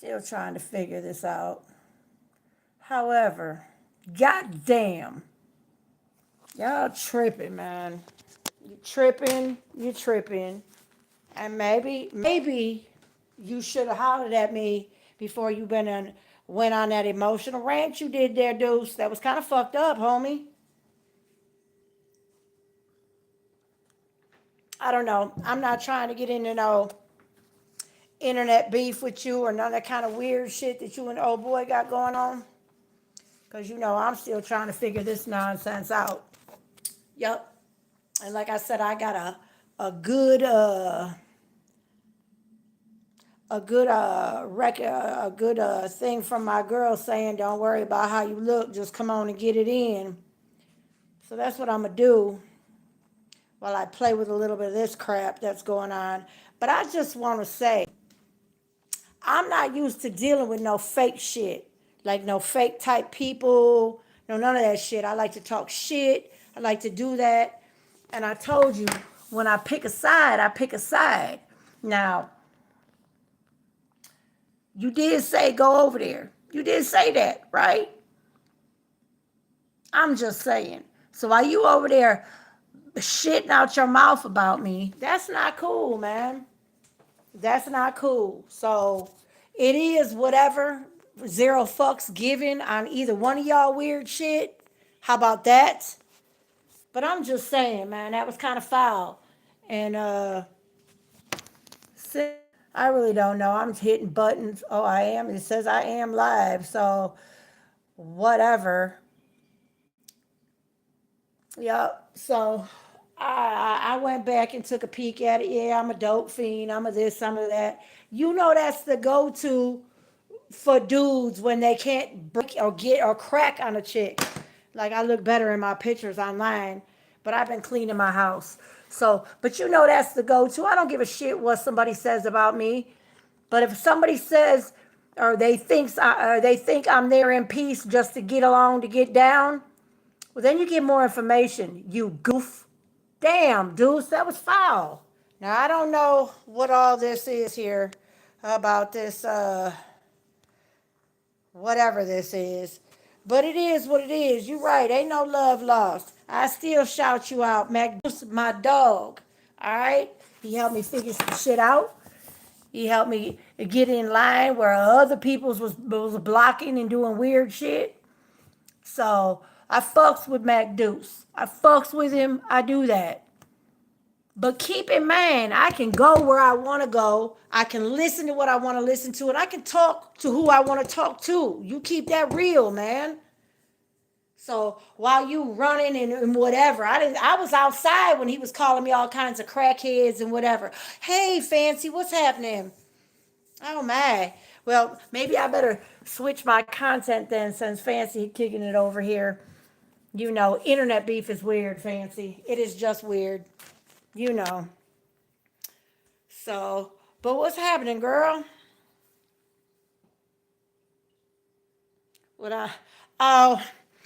Still trying to figure this out. However, goddamn, y'all tripping, man. You tripping, you tripping. And maybe you should have hollered at me before you went on that emotional rant you did there, Deuce. That was kind of fucked up, homie. I don't know. I'm not trying to get into no internet beef with you or none of that kind of weird shit that you and the old boy got going on. Because you know I'm still trying to figure this nonsense out. Yep. And like I said, I got a good a good thing from my girl saying, "Don't worry about how you look, just come on and get it in." So that's what I'm gonna do while I play with a little bit of this crap that's going on. But I just want to say, I'm not used to dealing with no fake shit, like no fake type people, no none of that shit. I like to talk shit. I like to do that. And I told you, when I pick a side, I pick a side. Now, you did say go over there. You did say that, right? I'm just saying. So while you over there shitting out your mouth about me, that's not cool, man. That's not cool. So it is whatever. Zero fucks given on either one of y'all weird shit. How about that? But I'm just saying, man, that was kind of foul. And I really don't know. I'm hitting buttons. Oh, I am. It says I am live. So whatever. Yep. So I went back and took a peek at it. Yeah, I'm a dope fiend. I'm a this, I'm a that. You know that's the go-to for dudes when they can't break or get or crack on a chick. Like I look better in my pictures online, but I've been cleaning my house. So, but you know that's the go-to. I don't give a shit what somebody says about me. But if somebody says or they think I'm there in peace just to get along to get down, well then you get more information. You goof. Damn, Deuce, that was foul. Now I don't know what all this is here about this whatever this is. But it is what it is. You're right. Ain't no love lost. I still shout you out, Mac. My dog. All right? He helped me figure some shit out. He helped me get in line where other people's was blocking and doing weird shit. So I fucks with Mac Deuce. I fucks with him. I do that. But keep in mind, I can go where I want to go. I can listen to what I want to listen to, and I can talk to who I want to talk to. You keep that real, man. So while you running and whatever, I was outside when he was calling me all kinds of crackheads and whatever. Hey, Fancy, what's happening? Oh my. Well, maybe I better switch my content then, since Fancy kicking it over here. You know, internet beef is weird, Fancy. It is just weird. You know. So, but what's happening, girl? What I oh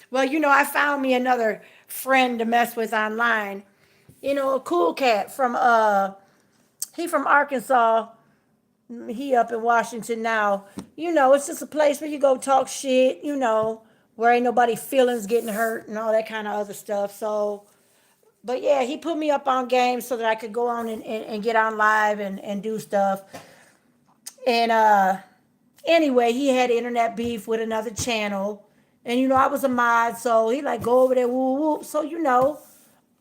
well, you know, I found me another friend to mess with online. You know, a cool cat from he from Arkansas. He up in Washington now. You know, it's just a place where you go talk shit, you know, where ain't nobody feelings getting hurt and all that kind of other stuff. So but yeah, he put me up on games so that I could go on and get on live and do stuff. And anyway, he had internet beef with another channel. And you know, I was a mod, so he like go over there, woo woo. So you know,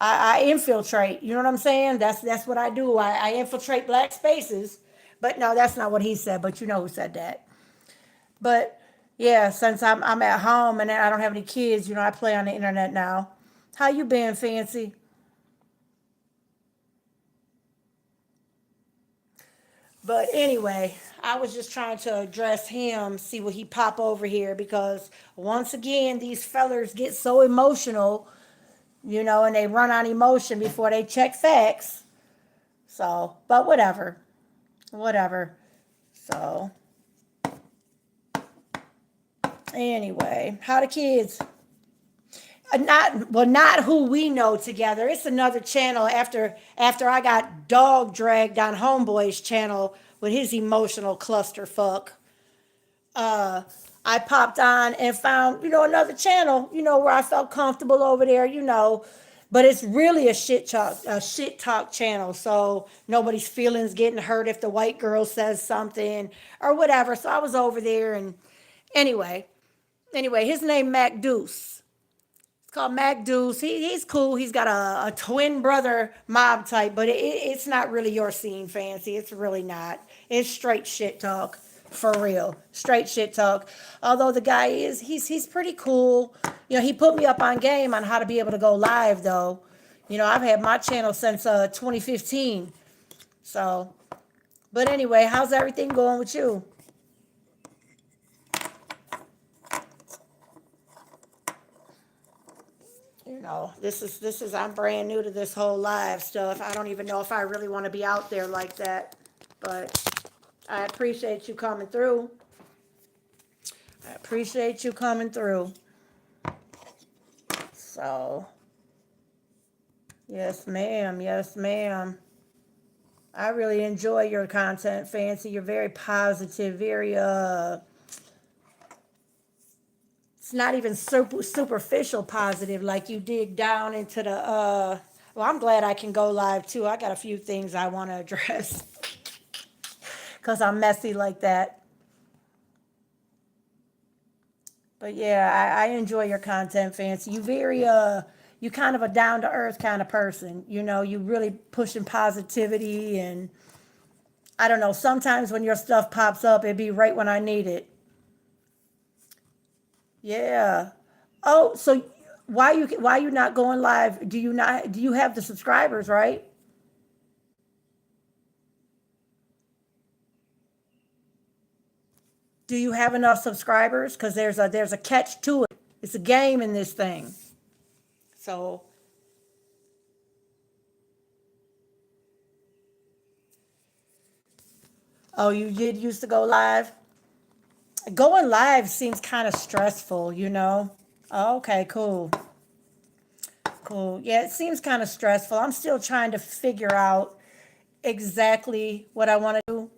I infiltrate. You know what I'm saying? That's what I do. I infiltrate black spaces. But no, that's not what he said. But you know who said that. But yeah, since I'm at home and I don't have any kids, you know, I play on the internet now. How you been, Fancy? But anyway, I was just trying to address him, see what he pop over here because once again, these fellers get so emotional, you know, and they run on emotion before they check facts. So, but whatever, whatever. So, anyway, how the kids? Not well, not who we know together. It's another channel after I got dog dragged on Homeboy's channel with his emotional clusterfuck. I popped on and found, another channel, where I felt comfortable over there. But it's really a shit talk channel. So nobody's feelings getting hurt if the white girl says something or whatever. So I was over there and anyway, his name Mac Deuce. It's called Mac Deuce. He's cool. He's got a twin brother mob type, but it's not really your scene, Fancy. It's really not. It's straight shit talk. For real. Straight shit talk. Although the guy he's pretty cool. He put me up on game on how to be able to go live though. I've had my channel since 2015. So, but anyway, how's everything going with you? This is I'm brand new to this whole live stuff. I don't even know if I really want to be out there like that. But I appreciate you coming through. I appreciate you coming through. So, yes, ma'am. Yes, ma'am. I really enjoy your content, Fancy. You're very positive, very it's not even superficial positive, like you dig down into the well, I'm glad I can go live too. I got a few things I want to address because I'm messy like that. But yeah, I enjoy your content, Fancy. You kind of a down to earth kind of person. You really pushing positivity and I don't know, sometimes when your stuff pops up, it'd be right when I need it. Yeah. Oh, so why you not going live? Do you have the subscribers, right? Do you have enough subscribers? Because there's a catch to it. It's a game in this thing. So, oh, you did used to go live? Going live seems kind of stressful. Oh, okay, cool. Cool. Yeah, it seems kind of stressful. I'm still trying to figure out exactly what I want to do.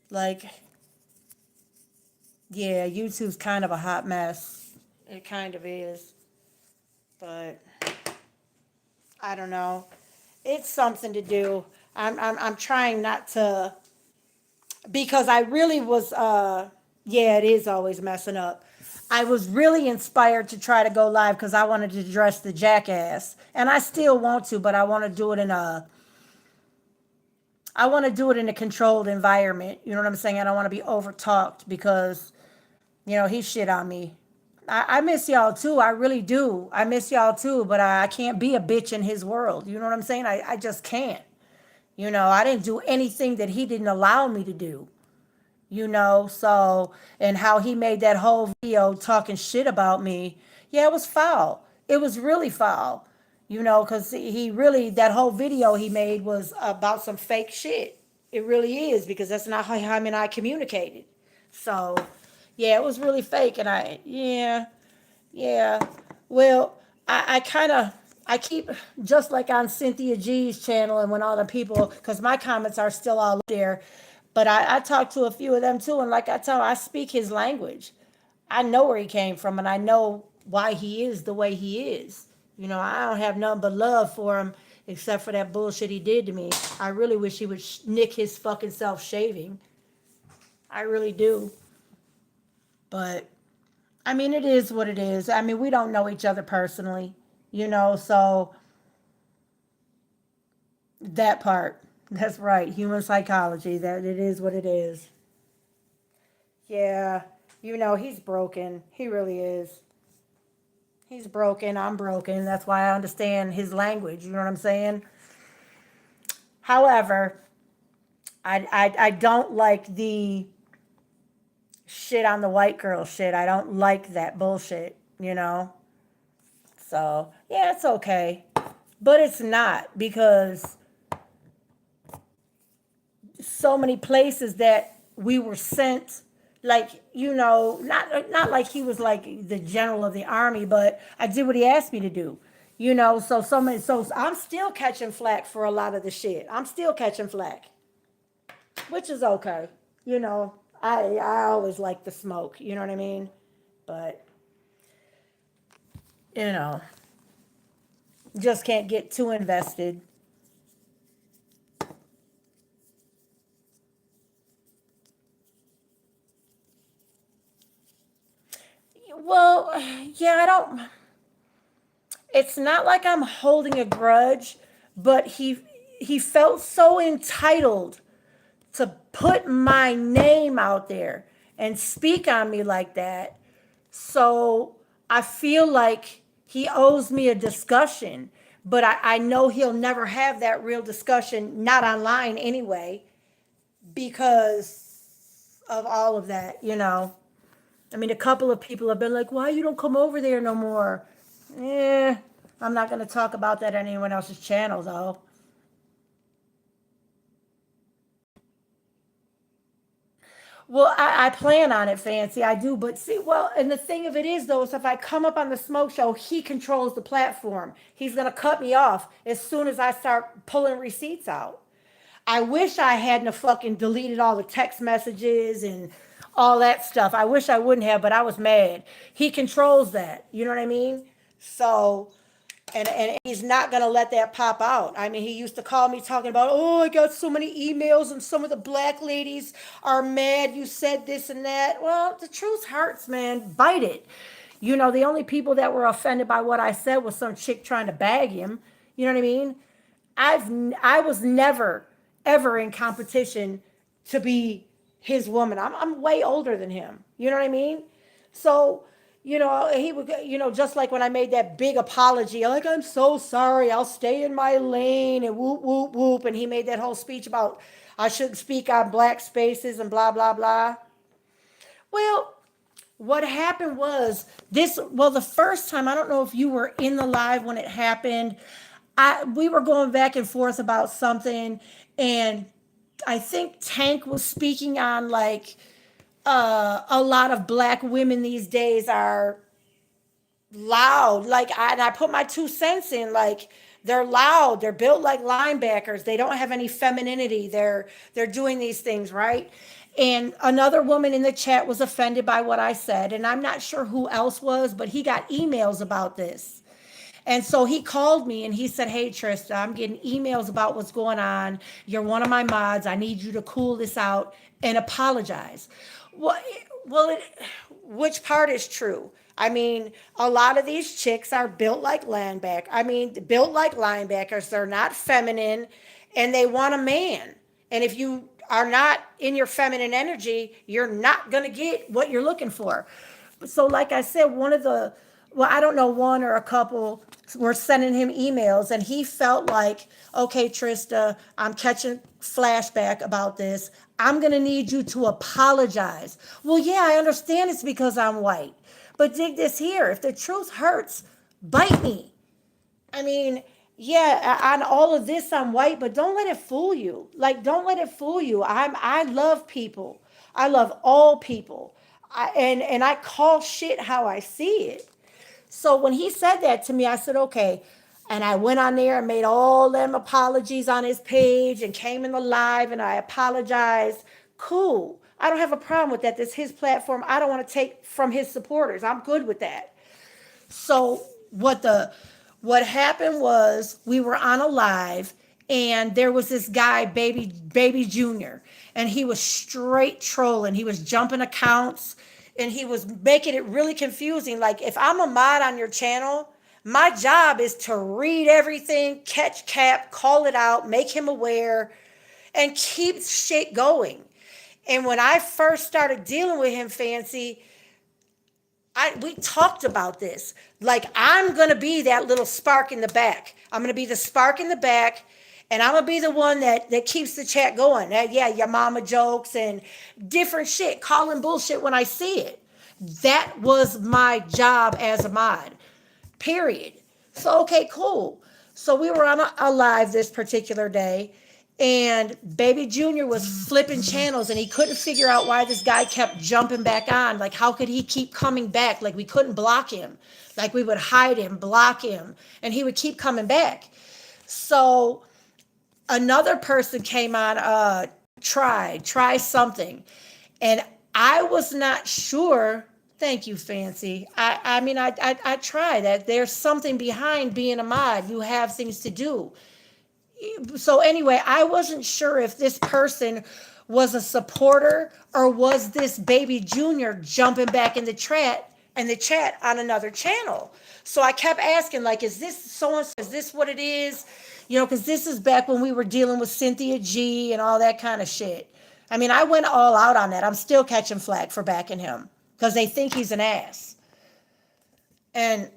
Like, yeah, YouTube's kind of a hot mess. It kind of is. But I don't know. It's something to do. I'm trying not to because I really was yeah, it is always messing up. I was really inspired to try to go live because I wanted to dress the jackass. And I still want to, but I want to do it in a controlled environment. You know what I'm saying? I don't want to be over talked because, he shit on me. I miss y'all too. I really do. I miss y'all too, but I can't be a bitch in his world. You know what I'm saying? I just can't. I didn't do anything that he didn't allow me to do. So, and how he made that whole video talking shit about me. Yeah, it was foul. It was really foul. Because he really, that whole video he made was about some fake shit. It really is, because that's not how him and I communicated. So, yeah, it was really fake. And yeah, yeah. Well, I kind of, I keep, just like on Cynthia G's channel and when all the people, because my comments are still all there, but I talk to a few of them too. And like I tell them, I speak his language. I know where he came from and I know why he is the way he is. I don't have nothing but love for him except for that bullshit he did to me. I really wish he would nick his fucking self shaving. I really do. But I mean, it is what it is. I mean, we don't know each other personally, so that part. That's right. Human psychology. That it is what it is. Yeah. He's broken. He really is. He's broken. I'm broken. That's why I understand his language. You know what I'm saying? However, I don't like the shit on the white girl shit. I don't like that bullshit. So, yeah, it's okay. But it's not because so many places that we were sent, like, not like he was like the general of the army, but I did what he asked me to do. So I'm still catching flack for a lot of the shit. I'm still catching flack, which is okay. you know I always like the smoke, you know what I mean? But, you know, just can't get too invested. Well, yeah, I don't, it's not like I'm holding a grudge, but he felt so entitled to put my name out there and speak on me like that. So I feel like he owes me a discussion, but I know he'll never have that real discussion, not online anyway, because of all of that, you know. I mean, a couple of people have been like, why you don't come over there no more? Eh, I'm not going to talk about that on anyone else's channel, though. Well, I plan on it, Fancy. I do. But see, well, and the thing of it is, though, is if I come up on the smoke show, he controls the platform. He's going to cut me off as soon as I start pulling receipts out. I wish I hadn't have fucking deleted all the text messages and all that stuff. I wish I wouldn't have, but I was mad. He controls that. You know what I mean? So, and he's not gonna let that pop out. I mean, he used to call me talking about, oh, I got so many emails and some of the black ladies are mad you said this and that. Well, the truth hurts, man. Bite it. You know, the only people that were offended by what I said was some chick trying to bag him. You know what I mean? I've I was never ever in competition to be his woman. I'm way older than him. You know what I mean? So, you know, he would, you know, just like when I made that big apology, like, I'm so sorry, I'll stay in my lane and whoop, whoop, whoop. And he made that whole speech about I shouldn't speak on black spaces and blah, blah, blah. Well, what happened was this, well, the first time, I don't know if you were in the live when it happened. We were going back and forth about something, and I think Tank was speaking on like a lot of black women these days are loud. And I put my 2 cents in. Like, they're loud. They're built like linebackers. They don't have any femininity. They're doing these things, right? And another woman in the chat was offended by what I said, and I'm not sure who else was, but he got emails about this. And so he called me and he said, hey, Trista, I'm getting emails about what's going on. You're one of my mods. I need you to cool this out and apologize. Well, which part is true? I mean, a lot of these chicks are built like linebackers. I mean, built like linebackers. They're not feminine and they want a man. And if you are not in your feminine energy, you're not going to get what you're looking for. So, like I said, well, I don't know, one or a couple were sending him emails, and he felt like, okay, Trista, I'm catching flashback about this. I'm going to need you to apologize. Well, yeah, I understand it's because I'm white. But dig this here. If the truth hurts, bite me. I mean, yeah, on all of this, I'm white, but don't let it fool you. Like, don't let it fool you. I love people. I love all people. And I call shit how I see it. So when he said that to me, I said, okay. And I went on there and made all them apologies on his page and came in the live and I apologized. Cool. I don't have a problem with that. This is his platform. I don't want to take from his supporters. I'm good with that. So what happened was we were on a live and there was this guy, baby Junior, and he was straight trolling. He was jumping accounts and he was making it really confusing. Like, if I'm a mod on your channel, my job is to read everything, catch Cap, call it out, make him aware, and keep shit going. And when I first started dealing with him, Fancy, we talked about this. Like, I'm gonna be that little spark in the back. I'm gonna be the spark in the back, and I'm gonna be the one that keeps the chat going. Yeah, your mama jokes and different shit, calling bullshit when I see it. That was my job as a mod. Period. So okay, cool. So we were on a live this particular day, and baby Junior was flipping channels and he couldn't figure out why this guy kept jumping back on. Like, how could he keep coming back? Like, we couldn't block him. Like, we would hide him, block him, and he would keep coming back. So another person came on, try something, and I was not sure. Thank you, Fancy. I mean, I try that. There's something behind being a mod. You have things to do. So anyway, I wasn't sure if this person was a supporter or was this baby junior jumping back in the chat on another channel. So I kept asking, like, is this so and so? Is this what it is? You know, because this is back when we were dealing with Cynthia G and all that kind of shit. I mean, I went all out on that. I'm still catching flack for backing him because they think he's an ass. And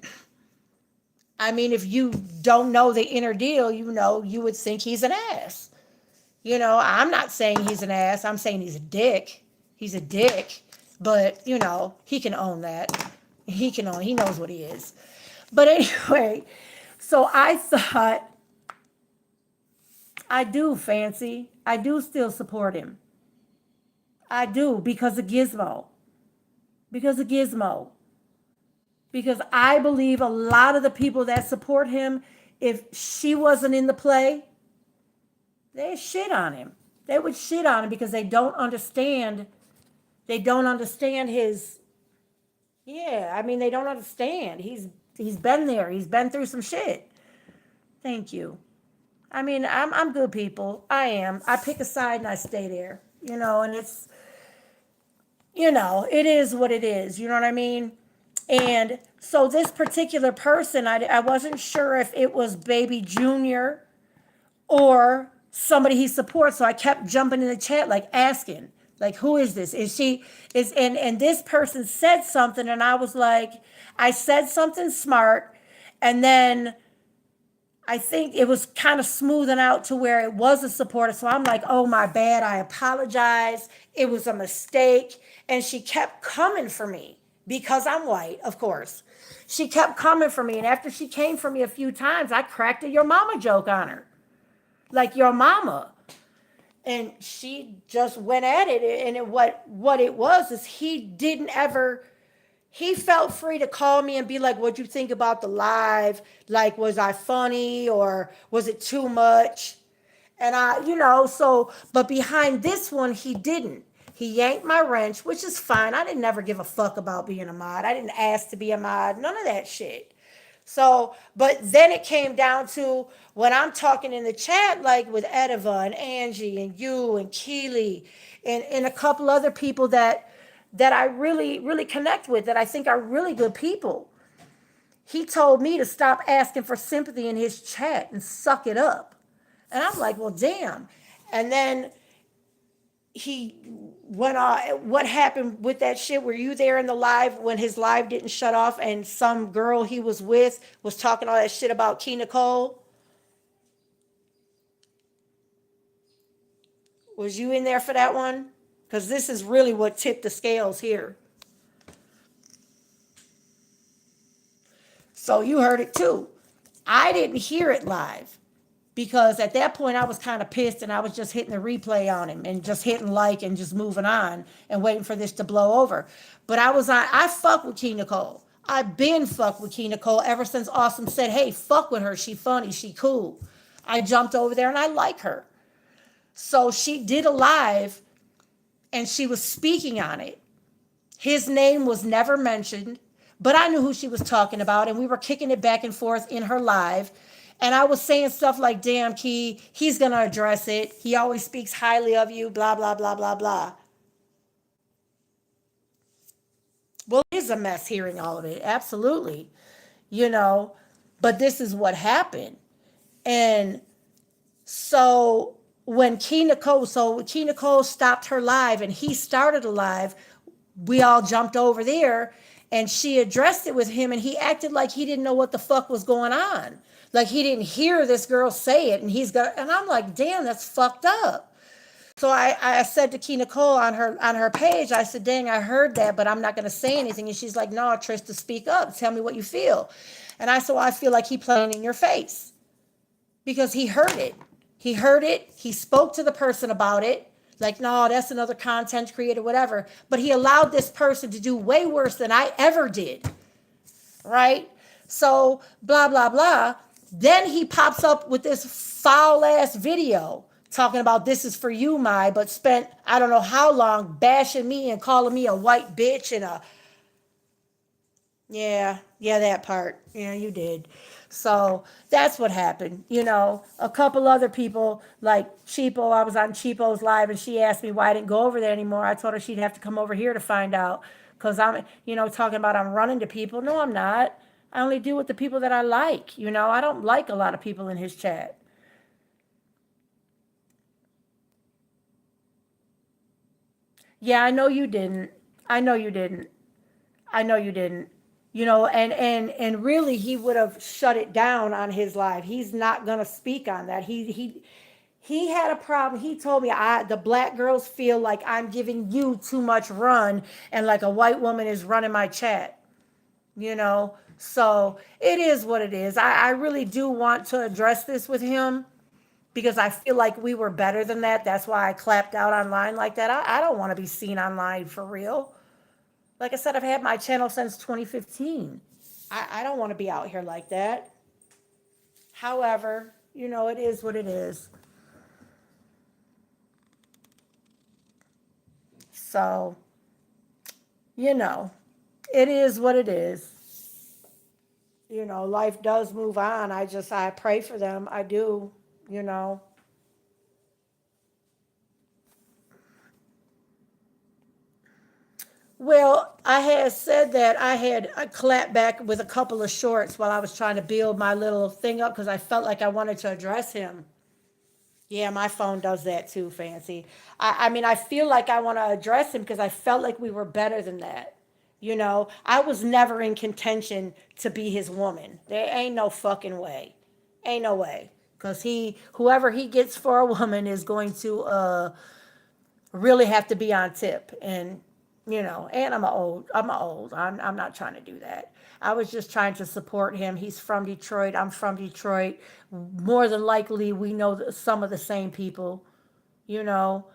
I mean, if you don't know the inner deal, you know, you would think he's an ass. You know, I'm not saying he's an ass. I'm saying he's a dick. He's a dick. But, you know, he can own that. He knows what he is. But anyway, so I thought, I do, Fancy. I do still support him. I do because of Gizmo. Because of Gizmo. Because I believe a lot of the people that support him, if she wasn't in the play, they shit on him. They would shit on him because they don't understand. They don't understand his. Yeah, I mean, they don't understand. He's been there. He's been through some shit. Thank you. I mean, I'm good people. I am. I pick a side and I stay there. You know, and it's, you know, it is what it is. You know what I mean? And so this particular person, I wasn't sure if it was Baby Junior or somebody he supports. So I kept jumping in the chat, like asking, like, who is this? Is she is and this person said something, and I was like, I said something smart, and then I think it was kind of smoothing out to where it was a supporter. So I'm like, oh, my bad. I apologize. It was a mistake. And she kept coming for me because I'm white, of course. She kept coming for me. And after she came for me a few times, I cracked a your mama joke on her. Like, your mama. And she just went at it. And what it was is he felt free to call me and be like, what'd you think about the live? Like, was I funny or was it too much? And but behind this one, he didn't. He yanked my wrench, which is fine. I didn't never give a fuck about being a mod. I didn't ask to be a mod, none of that shit. So, but then it came down to when I'm talking in the chat, like with Edova and Angie and you and Keely and a couple other people that I really, really connect with, that I think are really good people. He told me to stop asking for sympathy in his chat and suck it up. And I'm like, well, damn. And then he went on. What happened with that shit? Were you there in the live when his live didn't shut off and some girl he was with was talking all that shit about Key Nicole? Was you in there for that one? Because this is really what tipped the scales here. So you heard it too. I didn't hear it live because at that point I was kind of pissed and I was just hitting the replay on him and just hitting like and just moving on and waiting for this to blow over. But I fuck with Key Nicole. I've been fucked with Key Nicole ever since Awesome said, hey, fuck with her. She funny. She cool. I jumped over there and I like her. So she did a live and she was speaking on it. His name was never mentioned, but I knew who she was talking about, and we were kicking it back and forth in her live. And I was saying stuff like, damn, Key, he's going to address it. He always speaks highly of you, blah, blah, blah, blah, blah. Well, it is a mess hearing all of it, absolutely. But this is what happened. And so when Key Nicole stopped her live and he started a live, we all jumped over there and she addressed it with him and he acted like he didn't know what the fuck was going on. Like he didn't hear this girl say it and I'm like, damn, that's fucked up. So I said to Key Nicole on her page, I said, dang, I heard that, but I'm not going to say anything. And she's like, no, Trista, speak up. Tell me what you feel. And I said, well, I feel like he playing in your face because he heard it. He heard it. He spoke to the person about it. Like, no, that's another content creator, whatever. But he allowed this person to do way worse than I ever did. Right? So, blah, blah, blah. Then he pops up with this foul ass video talking about this is for you, my, but spent I don't know how long bashing me and calling me a white bitch and a yeah, that part. Yeah, you did. So that's what happened. A couple other people like Cheapo. I was on Cheapo's live and she asked me why I didn't go over there anymore. I told her she'd have to come over here to find out because I'm, talking about I'm running to people. No, I'm not. I only deal with the people that I like. I don't like a lot of people in his chat. Yeah, I know you didn't. I know you didn't. I know you didn't. And really he would have shut it down on his live. He's not going to speak on that. He had a problem. He told me the black girls feel like I'm giving you too much run and like a white woman is running my chat. So it is what it is. I really do want to address this with him because I feel like we were better than that. That's why I clapped out online like that. I don't want to be seen online for real. Like I said, I've had my channel since 2015. I don't want to be out here like that. However, it is what it is. So, you know, it is what it is. Life does move on. I pray for them. I do, you know. Well, I had said that I clapped back with a couple of shorts while I was trying to build my little thing up because I felt like I wanted to address him. Yeah, my phone does that too, Fancy. I mean, I feel like I want to address him because I felt like we were better than that. I was never in contention to be his woman. There ain't no fucking way. Ain't no way. Because whoever he gets for a woman is going to really have to be on tip. And I'm not trying to do that. I was just trying to support him. He's from Detroit. I'm from Detroit. More than likely, we know some of the same people, you know.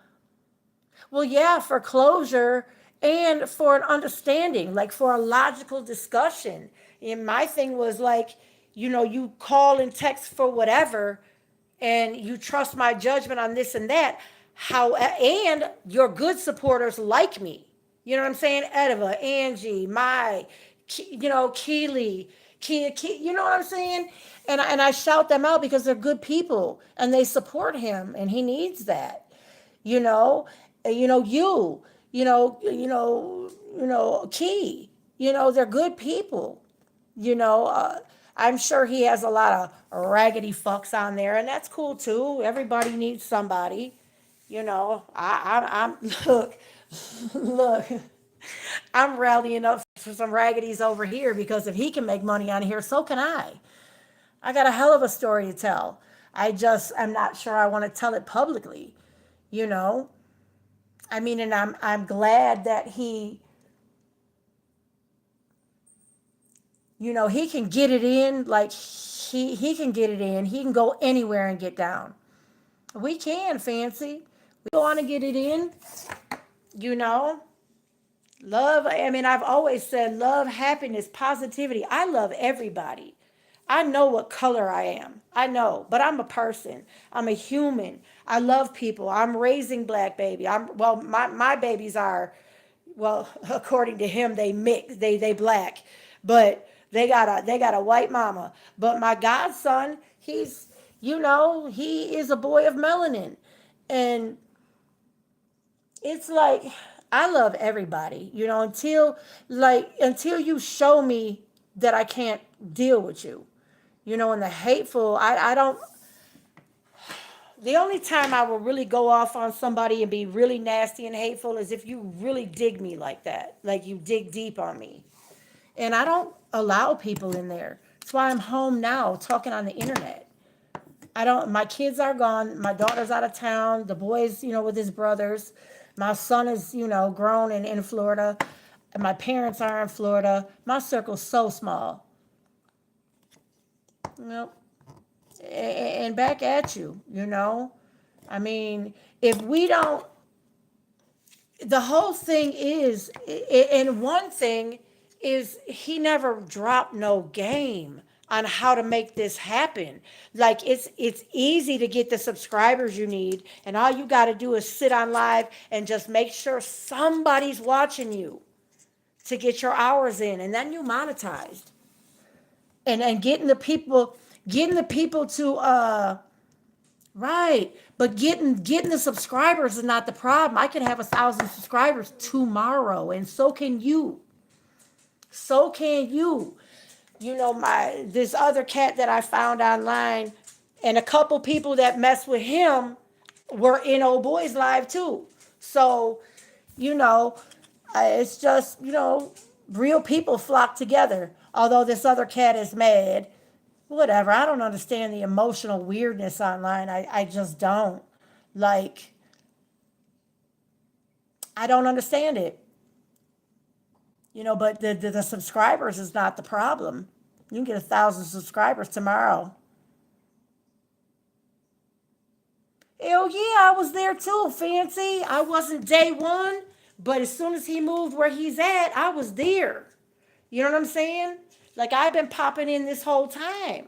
Well, yeah, for closure and for an understanding, like for a logical discussion. And my thing was like, you call and text for whatever, and you trust my judgment on this and that. And your good supporters like me. You know what I'm saying? Edova, Angie, Keely, Kia, you know what I'm saying? And I shout them out because they're good people and they support him and he needs that. You know, Key. They're good people. You know, uh, I'm sure he has a lot of raggedy fucks on there, and that's cool too. Everybody needs somebody. I'm look, look. I'm rallying up for some raggities over here because if he can make money on here, so can I. I got a hell of a story to tell. I'm not sure I want to tell it publicly. You know, I mean, and I'm glad that he can get it in. Like he can get it in. He can go anywhere and get down. We can, Fancy. We want to get it in. You know, love. I mean, I've always said love, happiness, positivity. I love everybody. I know what color I am. I know, but I'm a person. I'm a human. I love people. I'm raising black baby. My babies are, well, according to him, they mix, they black, but they got a white mama. But my godson, he is a boy of melanin, and it's like I love everybody. Until you show me that I can't deal with you. And the hateful, I don't. The only time I will really go off on somebody and be really nasty and hateful is if you really dig me like that, like you dig deep on me. And I don't allow people in there. That's why I'm home now talking on the internet. I don't, my kids are gone. My daughter's out of town. The boy's, with his brothers. My son is, grown and in Florida. And my parents are in Florida. My circle's so small. Nope. And back at you. I mean, if we don't, the whole thing is, and one thing is he never dropped no game. on how to make this happen. Like it's easy to get the subscribers you need, and all you got to do is sit on live and just make sure somebody's watching you to get your hours in, and then you monetized. And getting the people to right. But getting the subscribers is not the problem. I can have 1,000 subscribers tomorrow, and so can you. So can you. You know, my this other cat that I found online, and a couple people that mess with him were in old boy's live too. So, you know, it's just, real people flock together. Although this other cat is mad, whatever. I don't understand the emotional weirdness online. I just don't. Like, I don't understand it. But the subscribers is not the problem. You can get 1,000 subscribers tomorrow. Hell yeah, I was there too, Fancy. I wasn't day one, but as soon as he moved where he's at, I was there. You know what I'm saying? Like, I've been popping in this whole time.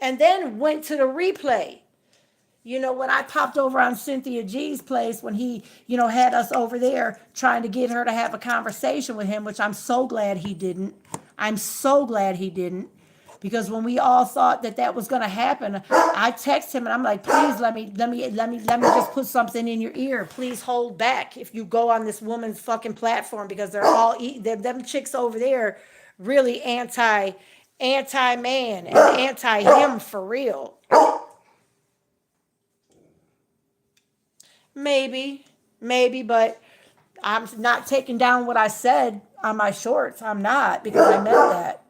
And then went to the replay. When I popped over on Cynthia G's place, when he, had us over there trying to get her to have a conversation with him, which I'm so glad he didn't. I'm so glad he didn't. Because when we all thought that was going to happen, I text him and I'm like, please let me just put something in your ear. Please hold back if you go on this woman's fucking platform, because they're all them chicks over there really anti-man and anti-him for real. Maybe, but I'm not taking down what I said on my shorts. I'm not, because I meant that.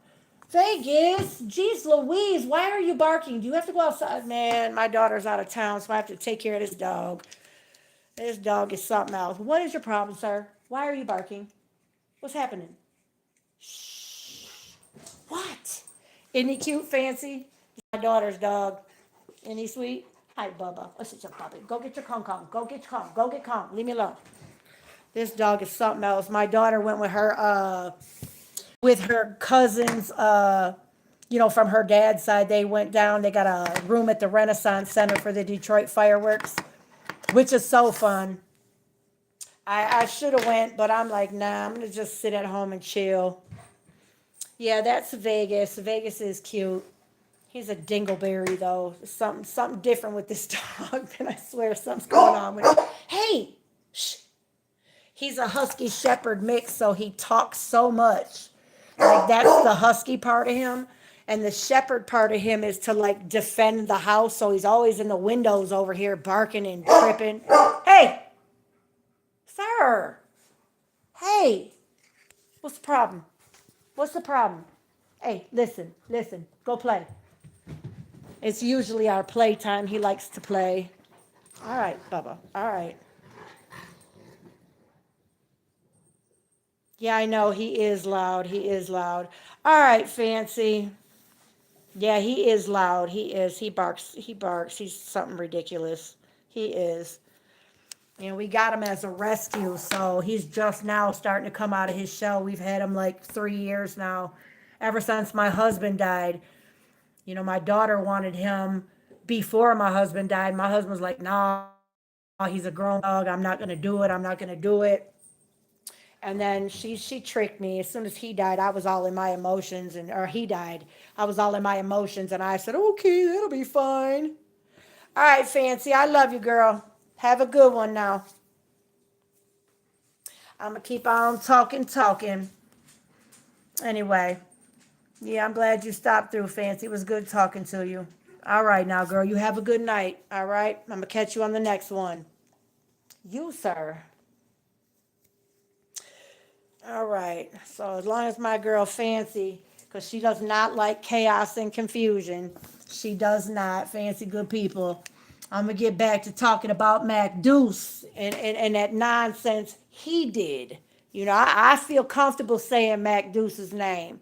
Vegas, geez Louise, why are you barking? Do you have to go outside? Man, my daughter's out of town, so I have to take care of this dog. This dog is something else. What is your problem, sir? Why are you barking? What's happening? Shh. What? Isn't he cute, Fancy? My daughter's dog. Isn't he sweet? Hi, Bubba. What's it, your puppy? Go get your Kong. Go get Kong. Go get Kong. Leave me alone. This dog is something else. My daughter went with her cousins, from her dad's side. They went down. They got a room at the Renaissance Center for the Detroit fireworks, which is so fun. I should have went, but I'm like, nah, I'm going to just sit at home and chill. Yeah, that's Vegas. Vegas is cute. He's a dingleberry, though. Something different with this dog, and I swear something's going on with him. Hey! Shh! He's a husky shepherd mix, so he talks so much. Like, that's the husky part of him. And the shepherd part of him is to, like, defend the house, so he's always in the windows over here barking and tripping. Hey! Sir! Hey! What's the problem? What's the problem? Hey, listen. Go play. It's usually our playtime. He likes to play. All right, Bubba. All right. Yeah, I know. He is loud. All right, Fancy. Yeah, he is loud. He is. He barks. He's something ridiculous. He is. We got him as a rescue, so he's just now starting to come out of his shell. We've had him like 3 years now, ever since my husband died. My daughter wanted him before my husband died. My husband was like, "No, he's a grown dog. I'm not going to do it. And then she tricked me. As soon as he died, I was all in my emotions, or he died. I was all in my emotions, and I said, okay, that'll be fine. All right, Fancy, I love you, girl. Have a good one now. I'm going to keep on talking. Anyway. Yeah, I'm glad you stopped through, Fancy. It was good talking to you. All right now, girl. You have a good night. All right? I'm going to catch you on the next one. You, sir. All right. So as long as my girl Fancy, because she does not like chaos and confusion. She does not. Fancy good people. I'm going to get back to talking about Mac Deuce and that nonsense he did. I feel comfortable saying Mac Deuce's name.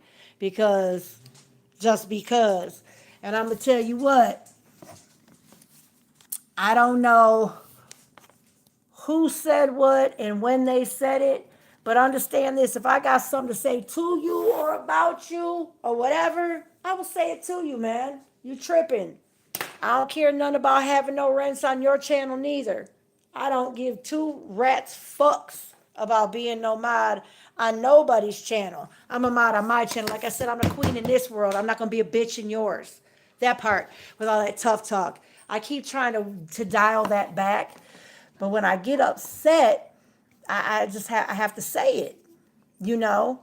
Just because. And I'm going to tell you what, I don't know who said what and when they said it, but understand this, if I got something to say to you or about you or whatever, I will say it to you, man. You tripping. I don't care none about having no rents on your channel neither. I don't give two rats fucks about being no mod on nobody's channel. I'm a mod on my channel. Like I said, I'm the queen in this world. I'm not gonna be a bitch in yours. That part with all that tough talk. I keep trying to dial that back, but when I get upset, I have to say it. You know,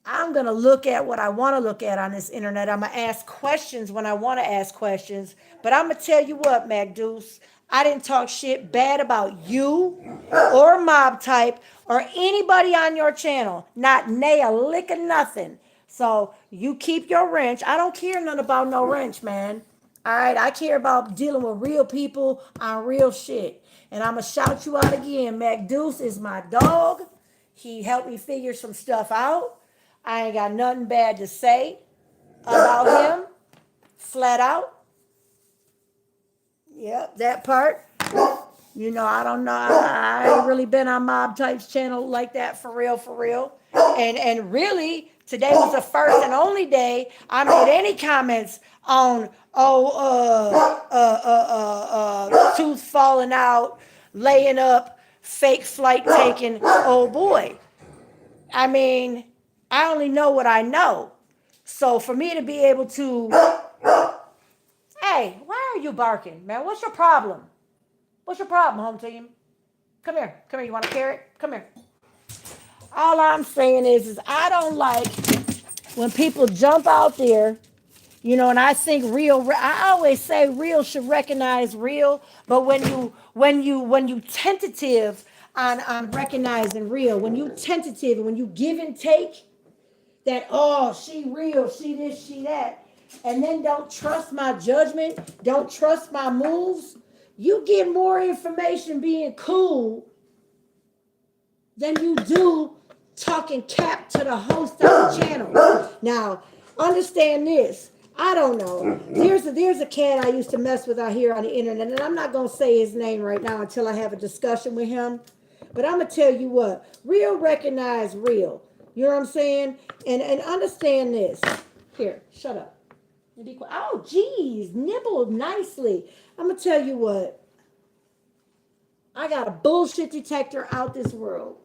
I'm going to look at what I want to look at on this internet. I'm going to ask questions when I want to ask questions. But I'm going to tell you what, Macdeuce, I didn't talk shit bad about you or Mob Type or anybody on your channel. Not nay a lick of nothing. So you keep your wrench. I don't care none about no wrench, man. All right, I care about dealing with real people on real shit. And I'm going to shout you out again. Macdeuce is my dog. He helped me figure some stuff out. I ain't got nothing bad to say about him. Flat out. Yep, that part. You know, I don't know. I ain't really been on Mob Type's channel like that for real, for real. And really, today was the first and only day I made any comments on tooth falling out, laying up, fake flight taking, oh boy. I mean, I only know what I know. So for me to be able to, hey, why are you barking, man? What's your problem? What's your problem, home team? Come here. Come here. You want a carrot? Come here. All I'm saying is I don't like when people jump out there, you know, and I think real, I always say real should recognize real, but when you tentative on recognizing real, when you tentative and when you give and take, that, oh, she real, she this, she that, and then don't trust my judgment, don't trust my moves, you get more information being cool than you do talking cap to the host of the channel. Now, understand this. I don't know. There's a cat I used to mess with out here on the internet, and I'm not going to say his name right now until I have a discussion with him. But I'm going to tell you what. Real recognize real. You know what I'm saying? And understand this. Here, shut up. And be quiet. Oh, geez, nibbled nicely. I'm going to tell you what. I got a bullshit detector out this world.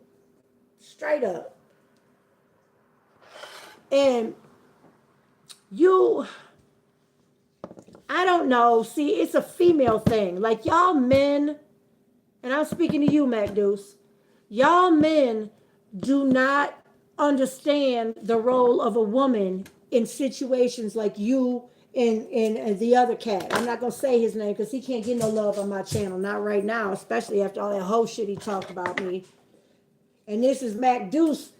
Straight up. And I don't know. See, it's a female thing. Like y'all men, and I'm speaking to you, Macdeuce. Y'all men do not understand the role of a woman in situations like you and the other cat. I'm not gonna say his name because he can't get no love on my channel, not right now, especially after all that whole shit he talked about me. And this is Macdeuce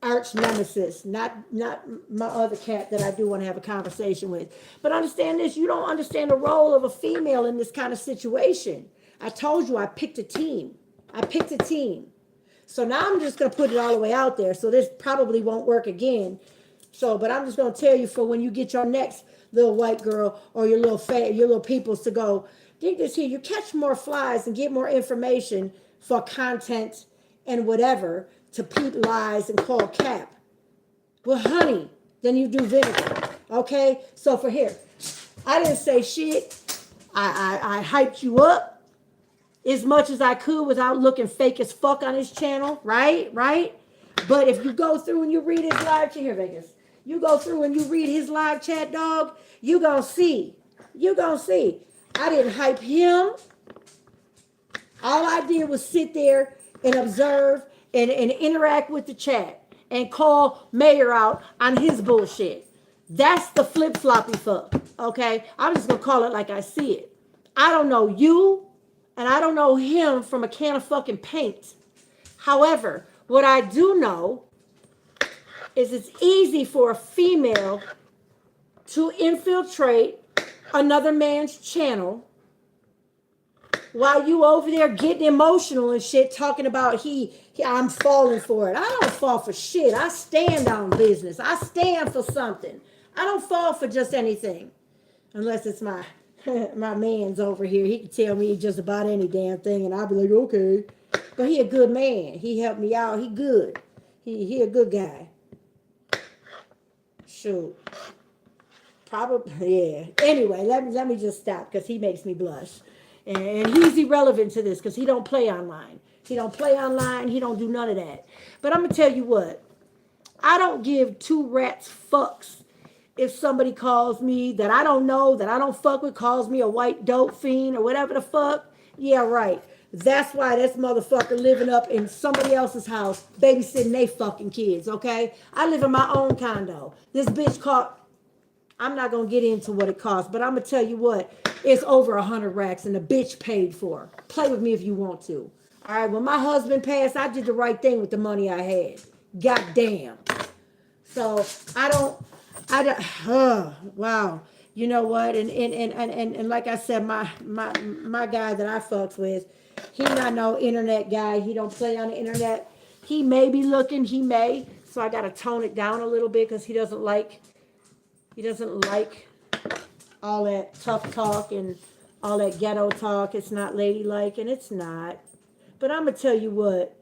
arch nemesis, not my other cat that I do want to have a conversation with. But understand this, you don't understand the role of a female in this kind of situation. I told you I picked a team. So now I'm just going to put it all the way out there. So this probably won't work again. So, but I'm just going to tell you for when you get your next little white girl or your little peoples to go, dig this here. You catch more flies and get more information for content and whatever to peep lies and call cap with honey than you do vinegar. Okay? So for here, I didn't say shit. I hyped you up as much as I could without looking fake as fuck on his channel, right? But if you go through and you read his live chat, here, Vegas, you go through and you read his live chat, dog, you gonna see. I didn't hype him. All I did was sit there and observe and interact with the chat and call Mayor out on his bullshit. That's the flip-floppy fuck, okay? I'm just gonna call it like I see it. I don't know you, and I don't know him from a can of fucking paint. However, what I do know is it's easy for a female to infiltrate another man's channel while you over there getting emotional and shit, talking about I'm falling for it. I don't fall for shit. I stand on business. I stand for something. I don't fall for just anything. Unless it's my man's over here. He can tell me just about any damn thing and I'll be like, okay. But he a good man. He helped me out. He good. He a good guy. Shoot. Probably, yeah. Anyway, let me just stop because he makes me blush. And he's irrelevant to this because he don't play online. He don't play online. He don't do none of that. But I'm going to tell you what. I don't give two rats fucks if somebody calls me that I don't know, that I don't fuck with, calls me a white dope fiend or whatever the fuck. Yeah, right. That's why this motherfucker living up in somebody else's house, babysitting they fucking kids, okay? I live in my own condo. This bitch called, I'm not gonna get into what it costs, but I'm gonna tell you what, it's over 100 racks and the bitch paid for. Play with me if you want to. All right, when my husband passed, I did the right thing with the money I had. God damn. So I don't, wow. You know what? And like I said, my guy that I fucks with, he not no internet guy. He don't play on the internet. He may be looking, he may. So I gotta tone it down a little bit because he doesn't like all that tough talk and all that ghetto talk. It's not ladylike, and it's not. But I'm gonna tell you what,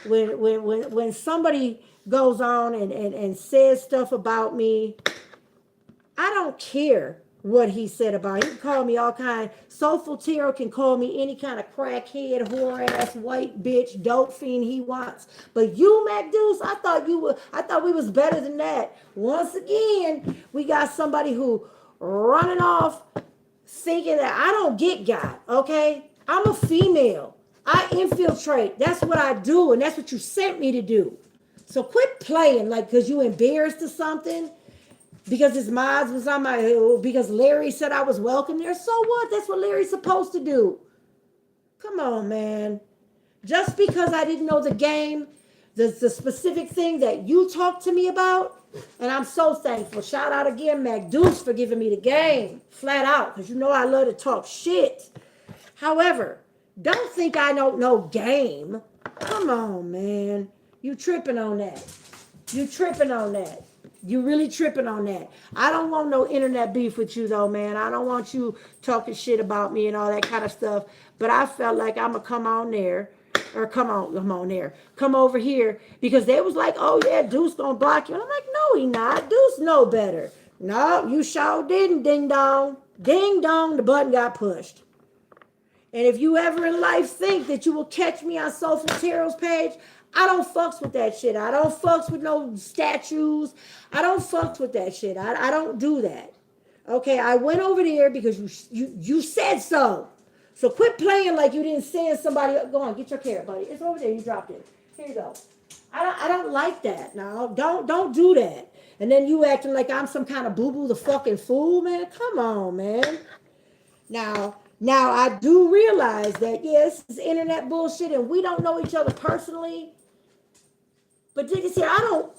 when somebody goes on and says stuff about me, I don't care what he said about it. He can call me all kind. Soulful Tiro can call me any kind of crackhead, whore ass, white bitch, dope fiend he wants. But you, Mac Deuce, I thought we was better than that. Once again, we got somebody who running off thinking that I don't get God, okay? I'm a female. I infiltrate. That's what I do, and that's what you sent me to do. So quit playing like because you embarrassed or something. Because his mods was on because Larry said I was welcome there. So what? That's what Larry's supposed to do. Come on, man. Just because I didn't know the game, the specific thing that you talked to me about, and I'm so thankful. Shout out again, Mac Deuce, for giving me the game. Flat out, because you know I love to talk shit. However, don't think I don't know game. Come on, man. You tripping on that. You tripping on that. You really tripping on that. I don't want no internet beef with you though, man. I don't want you talking shit about me and all that kind of stuff. But I felt like I'm gonna come on there, or come on there, come over here because they was like, oh yeah, Deuce gonna block you. And I'm like, no, he not. Deuce know better. No, you sure didn't. Ding dong, ding dong. The button got pushed. And if you ever in life think that you will catch me on Soulful Tiro's page, I don't fucks with that shit. I don't fucks with no statues. I don't fucks with that shit. I don't do that. Okay, I went over there because you said so. So quit playing like you didn't send somebody. Go on, get your carrot, buddy. It's over there. You dropped it. Here you go. I don't like that. No, don't do that. And then you acting like I'm some kind of boo-boo the fucking fool, man. Come on, man. Now I do realize that yes, it's internet bullshit, and we don't know each other personally. But did you see? I don't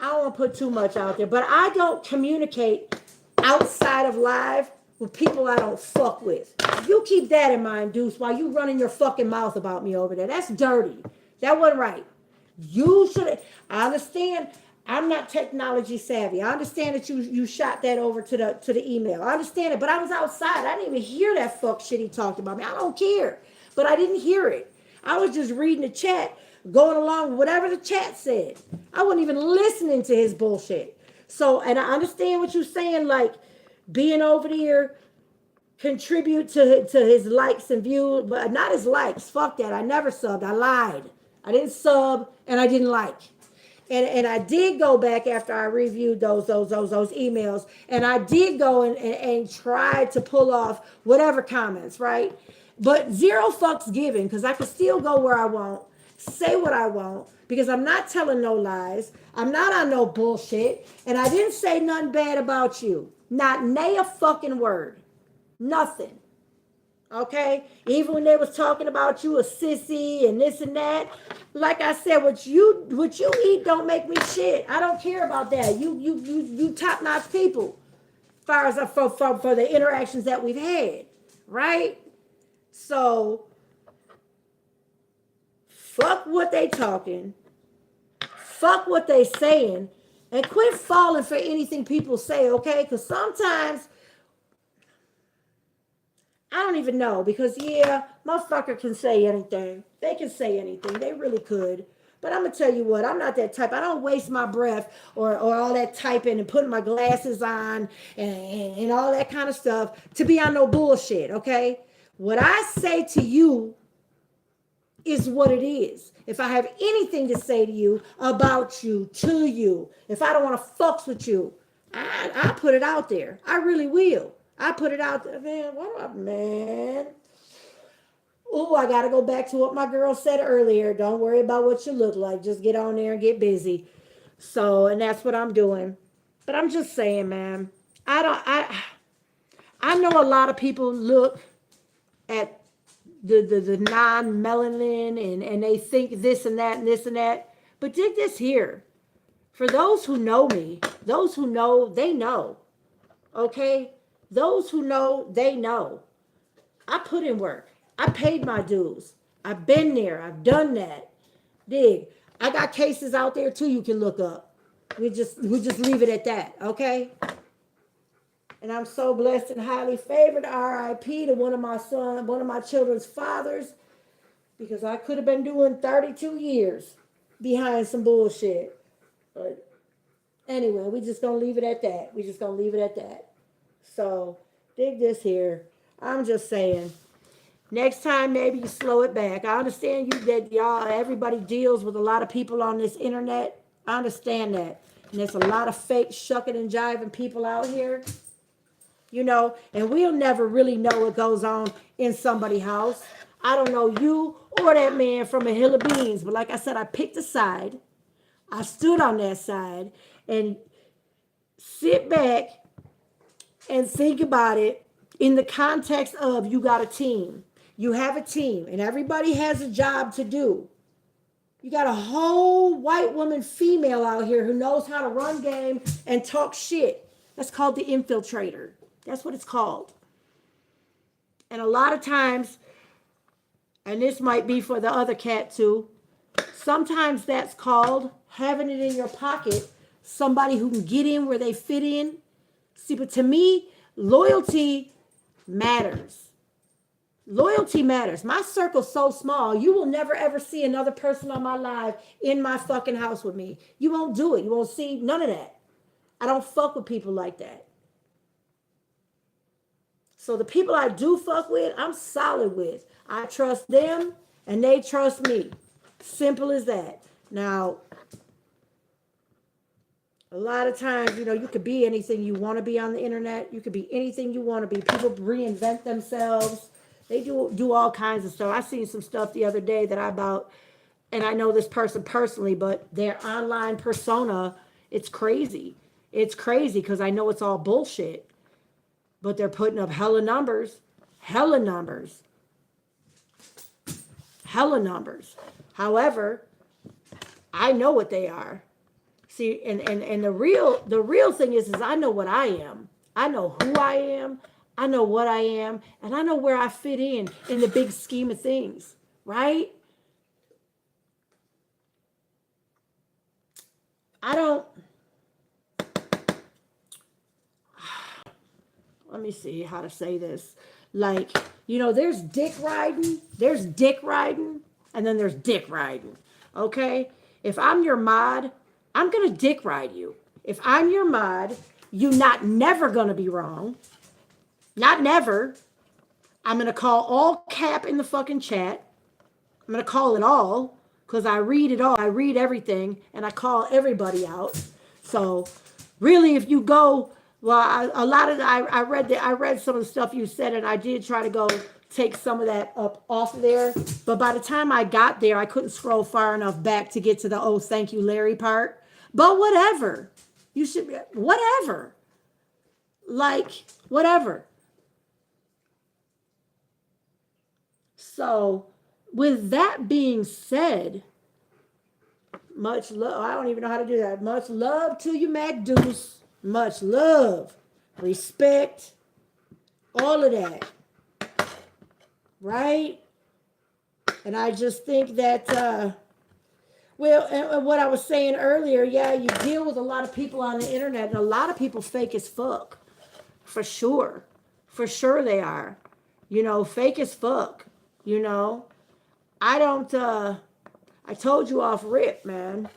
want to put too much out there, but I don't communicate outside of live with people I don't fuck with. You keep that in mind, Deuce, while you running your fucking mouth about me over there. That's dirty. That wasn't right. You should. I understand. I'm not technology savvy. I understand that you shot that over to the email. I understand it, but I was outside. I didn't even hear that fuck shit he talked about me. I don't care, but I didn't hear it. I was just reading the chat, going along with whatever the chat said. I wasn't even listening to his bullshit. So, and I understand what you're saying, like being over there, contribute to his likes and views, but not his likes. Fuck that. I never subbed. I lied. I didn't sub and I didn't like. And I did go back after I reviewed those emails, and I did go and try to pull off whatever comments, right? But zero fucks given, because I can still go where I want, say what I want, because I'm not telling no lies. I'm not on no bullshit, and I didn't say nothing bad about you. Not nay a fucking word. Nothing. Okay? Even when they was talking about you a sissy and this and that, like I said, what you eat don't make me shit. I don't care about that. You top-notch people as far as for the interactions that we've had, right? So fuck what they talking, fuck what they saying, and quit falling for anything people say, okay? Because sometimes I don't even know, because yeah, motherfucker can say anything. They can say anything. They really could. But I'm gonna tell you what, I'm not that type. I don't waste my breath or all that typing and putting my glasses on and all that kind of stuff to be on no bullshit, okay? What I say to you is what it is. If I have anything to say to you, about you, to you, if I don't want to fucks with you, I put it out there. I really will. I put it out there. Man, what up, man? Oh, I got to go back to what my girl said earlier. Don't worry about what you look like. Just get on there and get busy. So, and that's what I'm doing. But I'm just saying, man, I know a lot of people look at the non-melanin and they think this and that and this and that. But dig this here. For those who know me, those who know, they know. Okay? Those who know, they know. I put in work. I paid my dues. I've been there. I've done that. Dig. I got cases out there too you can look up. We just leave it at that, okay? And I'm so blessed and highly favored. R.I.P. to one of my children's fathers, because I could have been doing 32 years behind some bullshit. But anyway, we just gonna leave it at that. We just gonna leave it at that. So dig this here. I'm just saying. Next time, maybe you slow it back. I understand you that y'all, everybody deals with a lot of people on this internet. I understand that. And there's a lot of fake shucking and jiving people out here, you know, and we'll never really know what goes on in somebody's house. I don't know you or that man from a hill of beans, but like I said, I picked a side. I stood on that side, and sit back and think about it in the context of you got a team. You have a team, and everybody has a job to do. You got a whole white woman female out here who knows how to run game and talk shit. That's called the infiltrator. That's what it's called. And a lot of times, and this might be for the other cat too, sometimes that's called having it in your pocket, somebody who can get in where they fit in. See, but to me, loyalty matters. Loyalty matters. My circle's so small, you will never ever see another person on my live in my fucking house with me. You won't do it. You won't see none of that. I don't fuck with people like that. So the people I do fuck with, I'm solid with. I trust them and they trust me. Simple as that. Now, a lot of times, you know, you could be anything you want to be on the internet. You could be anything you want to be. People reinvent themselves. They do all kinds of stuff. I seen some stuff the other day that I about, and I know this person personally, but their online persona, it's crazy. It's crazy because I know it's all bullshit. But they're putting up hella numbers. Hella numbers. Hella numbers. However, I know what they are. See, and the real thing is I know what I am. I know who I am. I know what I am, and I know where I fit in the big scheme of things, right? I don't, let me see how to say this. Like, you know, there's dick riding, and then there's dick riding, okay? If I'm your mod, I'm going to dick ride you. If I'm your mod, you're not never going to be wrong. Not never. I'm going to call all cap in the fucking chat. I'm going to call it all because I read it all. I read everything and I call everybody out. So really, if you go, well, I read some of the stuff you said, and I did try to go take some of that up off of there. But by the time I got there, I couldn't scroll far enough back to get to the, oh, thank you, Larry part. But whatever. You should, whatever. Like, whatever. So, with that being said, much love. I don't even know how to do that. Much love to you, Mac Deuce. Much love, respect, all of that. Right? And I just think that, well, and what I was saying earlier, yeah, you deal with a lot of people on the internet, and a lot of people fake as fuck. For sure. For sure they are. You know, fake as fuck. You know, I I told you off rip, man.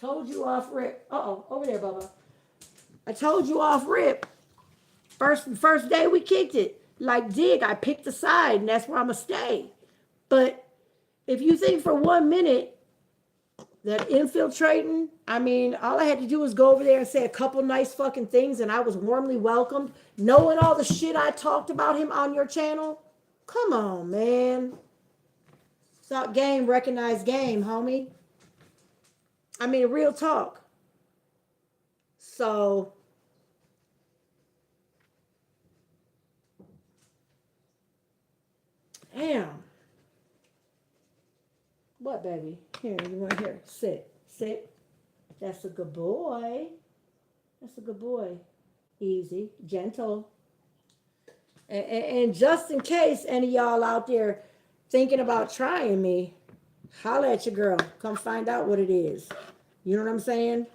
Told you off rip. Uh-oh, over there, Bubba. I told you off rip. First day we kicked it. Like Dig, I picked a side, and that's where I'ma stay. But if you think for 1 minute that infiltrating, I mean, all I had to do was go over there and say a couple nice fucking things, and I was warmly welcomed, knowing all the shit I talked about him on your channel. Come on, man. Stop game, recognize game, homie. I mean, real talk. So, damn. What, baby? Here, you want here. Sit. Sit. That's a good boy. That's a good boy. Easy. Gentle. And just in case any of y'all out there thinking about trying me, holla at your girl. Come find out what it is. You know what I'm saying?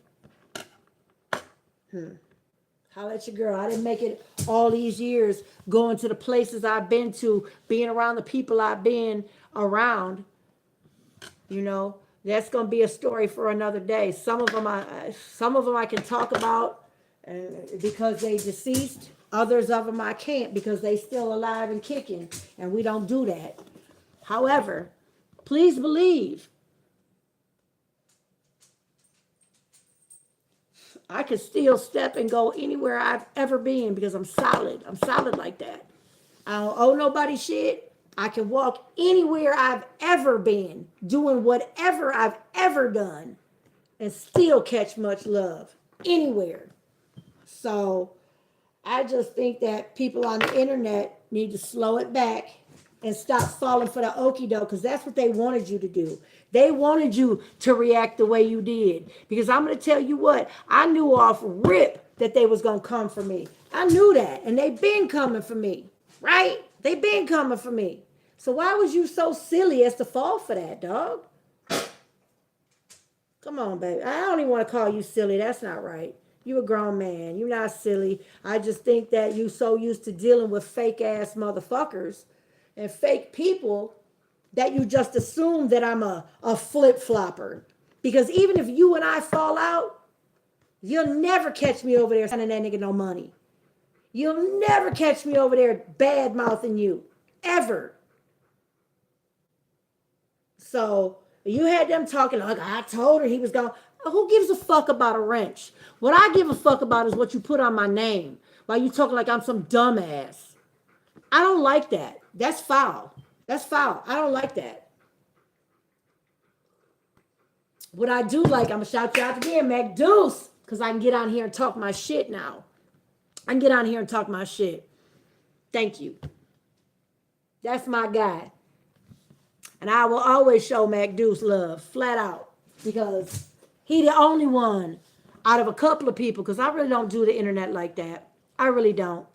Holla at your girl. I didn't make it all these years going to the places I've been to, being around the people I've been around. You know, that's gonna be a story for another day. Some of them I can talk about because they deceased. Others of them I can't because they still alive and kicking, and we don't do that. However, please believe I could still step and go anywhere I've ever been because I'm solid. I'm solid like that. I don't owe nobody shit. I can walk anywhere I've ever been, doing whatever I've ever done, and still catch much love anywhere. So I just think that people on the internet need to slow it back and stop falling for the okie doke, because that's what they wanted you to do. They wanted you to react the way you did. Because I'm going to tell you what, I knew off rip that they was going to come for me. I knew that, and they've been coming for me, right? They've been coming for me. So why was you so silly as to fall for that, dog? Come on, baby. I don't even want to call you silly. That's not right. You a grown man. You're not silly. I just think that you so used to dealing with fake ass motherfuckers and fake people that you just assume that I'm a flip flopper. Because even if you and I fall out, you'll never catch me over there sending that nigga no money. You'll never catch me over there bad mouthing you. Ever. So you had them talking like, I told her he was going. Who gives a fuck about a wrench? What I give a fuck about is what you put on my name. While you talking like I'm some dumbass. I don't like that. That's foul. That's foul. I don't like that. What I do like, I'm going to shout you out again, Mac Deuce, because I can get on here and talk my shit now. I can get on here and talk my shit. Thank you. That's my guy. And I will always show Mac Deuce love, flat out, because he the only one out of a couple of people, because I really don't do the internet like that. I really don't.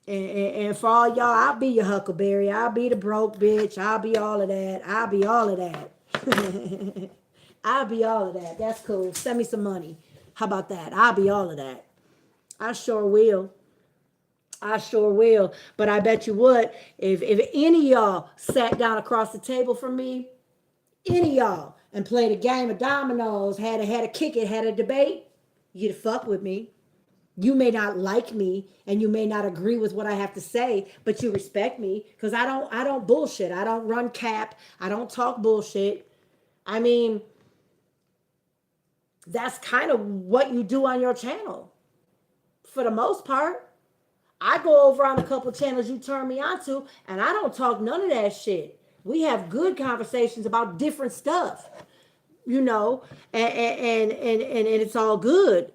And for all y'all, I'll be your Huckleberry. I'll be the broke bitch. I'll be all of that. I'll be all of that. I'll be all of that. That's cool. Send me some money. How about that? I'll be all of that. I sure will. I sure will. But I bet you would. If any of y'all sat down across the table from me, any of y'all, and played a game of dominoes, had a kick it, had a debate, you'd fuck with me. You may not like me and you may not agree with what I have to say, but you respect me because I don't bullshit. I don't run cap. I don't talk bullshit. I mean, that's kind of what you do on your channel for the most part. I go over on a couple channels you turn me on to, and I don't talk none of that shit. We have good conversations about different stuff, you know, and it's all good,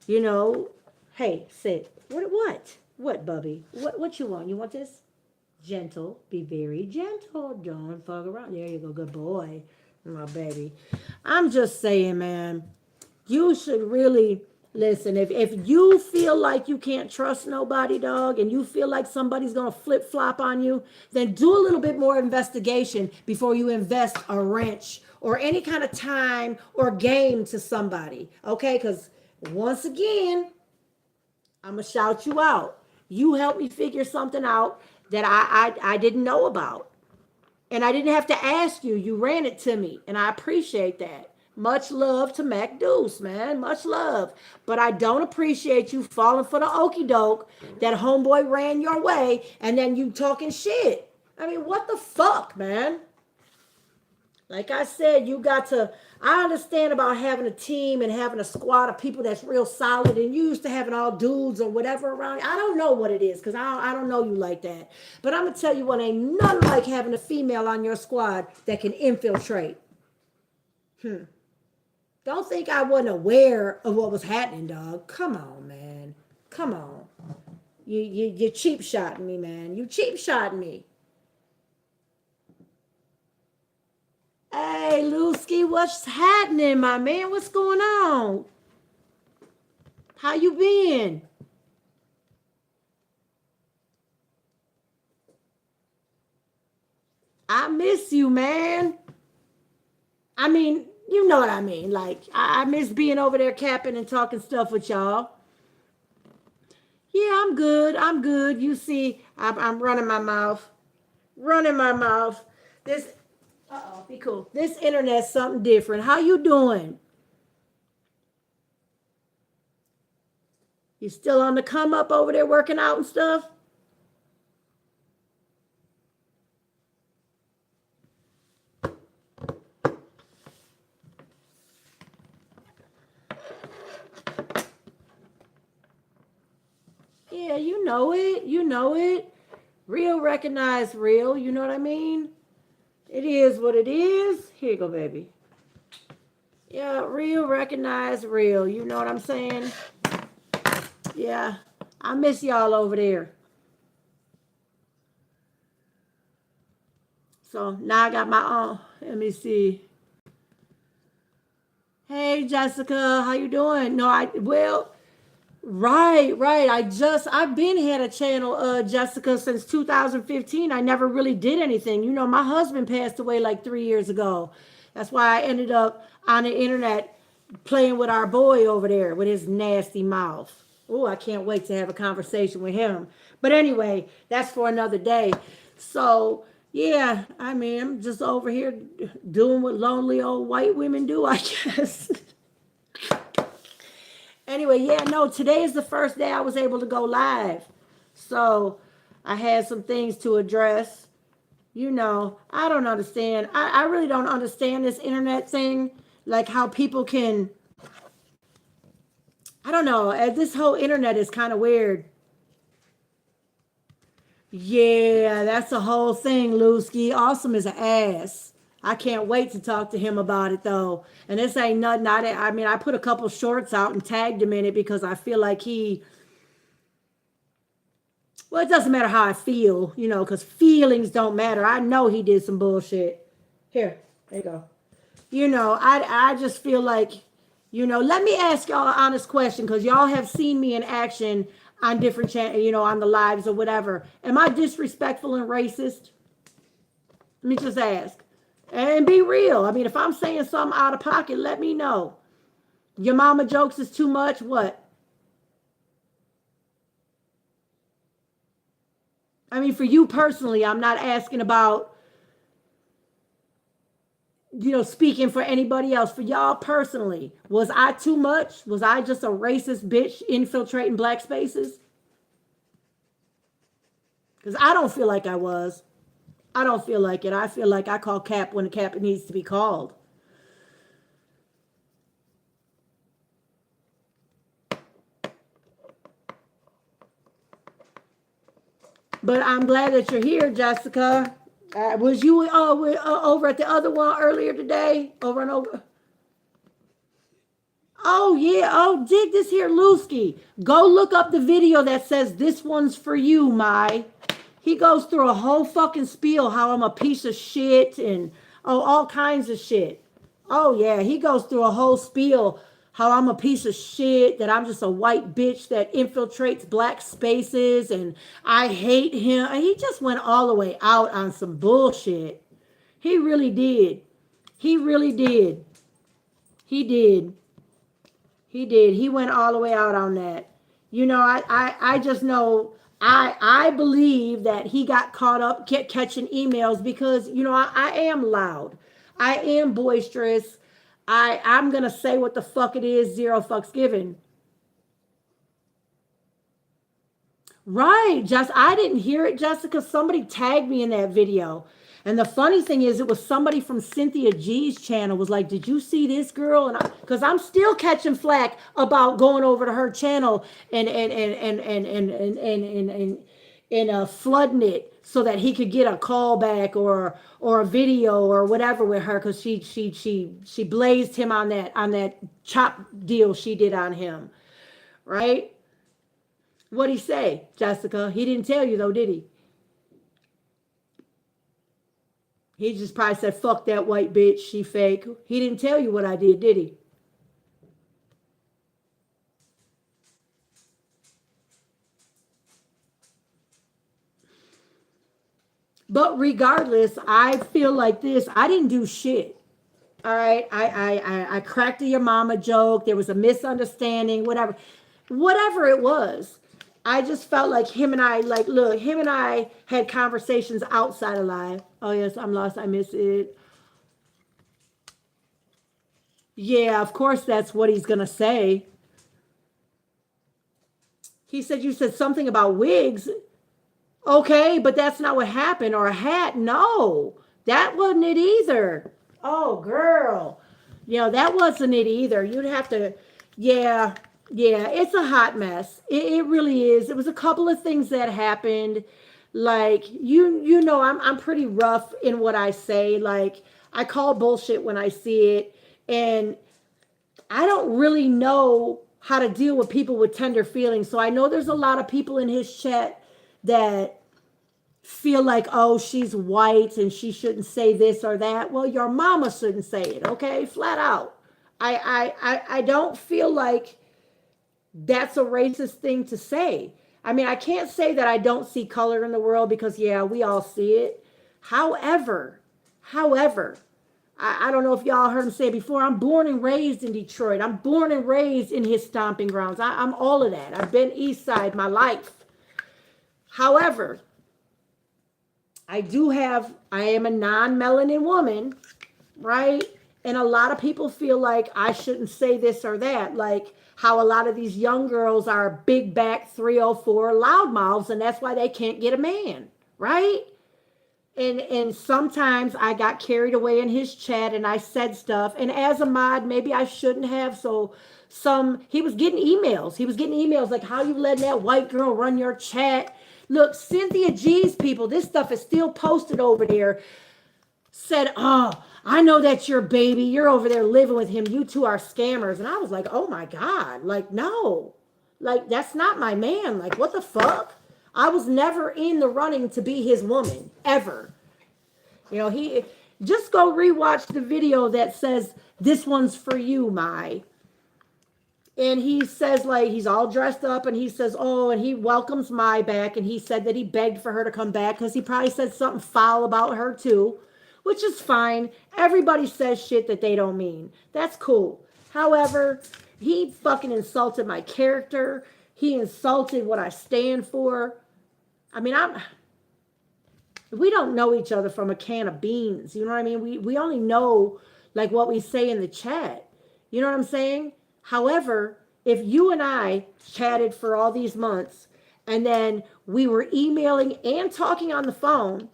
you know. Hey, sit. What, Bubby? What you want? You want this? Gentle. Be very gentle. Don't fuck around. There you go. Good boy. My baby. I'm just saying, man, you should really listen. If you feel like you can't trust nobody, dog, and you feel like somebody's going to flip-flop on you, then do a little bit more investigation before you invest a wrench or any kind of time or game to somebody, okay? Because once again, I'm going to shout you out. You helped me figure something out that I didn't know about. And I didn't have to ask you. You ran it to me. And I appreciate that. Much love to Mac Deuce, man. Much love. But I don't appreciate you falling for the okey doke that homeboy ran your way and then you talking shit. I mean, what the fuck, man? Like I said, you got to. I understand about having a team and having a squad of people that's real solid and you used to having all dudes or whatever around. I don't know what it is because I don't know you like that. But I'm going to tell you what, ain't nothing like having a female on your squad that can infiltrate. Don't think I wasn't aware of what was happening, dog. Come on, man. Come on. You cheap shotting me, man. You cheap shotting me. Hey, Lusky, what's happening, my man? What's going on? How you been? I miss you, man. I mean, you know what I mean. Like, I miss being over there capping and talking stuff with y'all. Yeah, I'm good. I'm good. You see, I'm running my mouth. Running my mouth. This, uh-oh, be cool. This internet's something different. How you doing? You still on the come up over there working out and stuff? Yeah, you know it. You know it. Real recognize real. You know what I mean? It is what it is. Here you go, baby. Yeah, real recognize real. You know what I'm saying? Yeah. I miss y'all over there. So now I got my own. Let me see. Hey Jessica, how you doing? No, right. I've been had a channel, Jessica, since 2015. I never really did anything. You know, my husband passed away like 3 years ago. That's why I ended up on the internet playing with our boy over there with his nasty mouth. Oh, I can't wait to have a conversation with him. But anyway, that's for another day. So yeah, I mean, I'm just over here doing what lonely old white women do, I guess. Anyway, yeah, no, today is the first day I was able to go live. So I had some things to address. You know, I don't understand. I really don't understand this internet thing. Like how people can, I don't know. This whole internet is kind of weird. Yeah, that's the whole thing, Lusky. Awesome is an ass. I can't wait to talk to him about it though. And this ain't nothing. I mean, I put a couple shorts out and tagged him in it because I feel like well, it doesn't matter how I feel, you know, because feelings don't matter. I know he did some bullshit. Here, there you go. You know, I just feel like, you know, let me ask y'all an honest question because y'all have seen me in action on different channels, you know, on the lives or whatever. Am I disrespectful and racist? Let me just ask. And be real. I mean, if I'm saying something out of pocket, let me know. Your mama jokes is too much. What? I mean, for you personally, I'm not asking about, you know, speaking for anybody else. For y'all personally, was I too much? Was I just a racist bitch infiltrating black spaces? Because I don't feel like I was. I don't feel like it. I feel like I call cap when the cap needs to be called. But I'm glad that you're here, Jessica. Was you over at the other one earlier today? Over and over. Oh yeah. Oh, dig this here, Lusky. Go look up the video that says this one's for you, my. He goes through a whole fucking spiel how I'm a piece of shit and all kinds of shit. Oh yeah, he goes through a whole spiel how I'm a piece of shit, that I'm just a white bitch that infiltrates black spaces and I hate him. And he just went all the way out on some bullshit. He really did. He really did. He did. He did. He went all the way out on that. You know, I just know I believe that he got caught up catching emails because I am loud, I am boisterous, I'm gonna say what the fuck it is, zero fucks given. Right, just I didn't hear it, Jessica. Somebody tagged me in that video. And the funny thing is, it was somebody from Cynthia G's channel was like, "Did you see this girl?" And because I'm still catching flack about going over to her channel and flooding it so that he could get a call back or a video or whatever with her because she blazed him on that chop deal she did on him, right? What'd he say, Jessica? He didn't tell you though, did he? He just probably said, "Fuck that white bitch, she fake." He didn't tell you what I did he? But regardless, I feel like this. I didn't do shit. All right. I cracked a your mama joke. There was a misunderstanding, whatever. Whatever it was. I just felt like him and I, like, look, him and I had conversations outside of live. Oh, yes, I'm lost. I miss it. Yeah, of course, that's what he's going to say. He said, you said something about wigs. Okay, but that's not what happened. Or a hat. No, that wasn't it either. Oh, girl. That wasn't it either. You'd have to, yeah, yeah, it's a hot mess. It really is. It was a couple of things that happened. Like, I'm pretty rough in what I say. Like, I call bullshit when I see it. And I don't really know how to deal with people with tender feelings. So I know there's a lot of people in his chat that feel like, oh, she's white and she shouldn't say this or that. Well, your mama shouldn't say it, okay? Flat out. I don't feel like that's a racist thing to say. I mean, I can't say that I don't see color in the world because yeah, we all see it. However, I don't know if y'all heard him say before. I'm born and raised in Detroit. I'm born and raised in his stomping grounds. I'm all of that. I've been East Side my life. However, I am a non-melanin woman, right? And a lot of people feel like I shouldn't say this or that, like how a lot of these young girls are big back 304 loudmouths, and that's why they can't get a man, right? And sometimes I got carried away in his chat and I said stuff, and as a mod, maybe I shouldn't have. So he was getting emails. He was getting emails like, "How you letting that white girl run your chat?" Look, Cynthia G's people, this stuff is still posted over there. Said, "Oh, I know that's your baby. You're over there living with him. You two are scammers." And I was like, "Oh my God, like, no, like, that's not my man. Like, what the fuck?" I was never in the running to be his woman, ever. He just go rewatch the video that says, "This one's for you, Mai." And he says, like, he's all dressed up and he says, oh, and he welcomes Mai back. And he said that he begged for her to come back because he probably said something foul about her too, which is fine. Everybody says shit that they don't mean. That's cool. However, he fucking insulted my character. He insulted what I stand for. I mean, we don't know each other from a can of beans. You know what I mean? We only know like what we say in the chat. You know what I'm saying? However, if you and I chatted for all these months and then we were emailing and talking on the phone,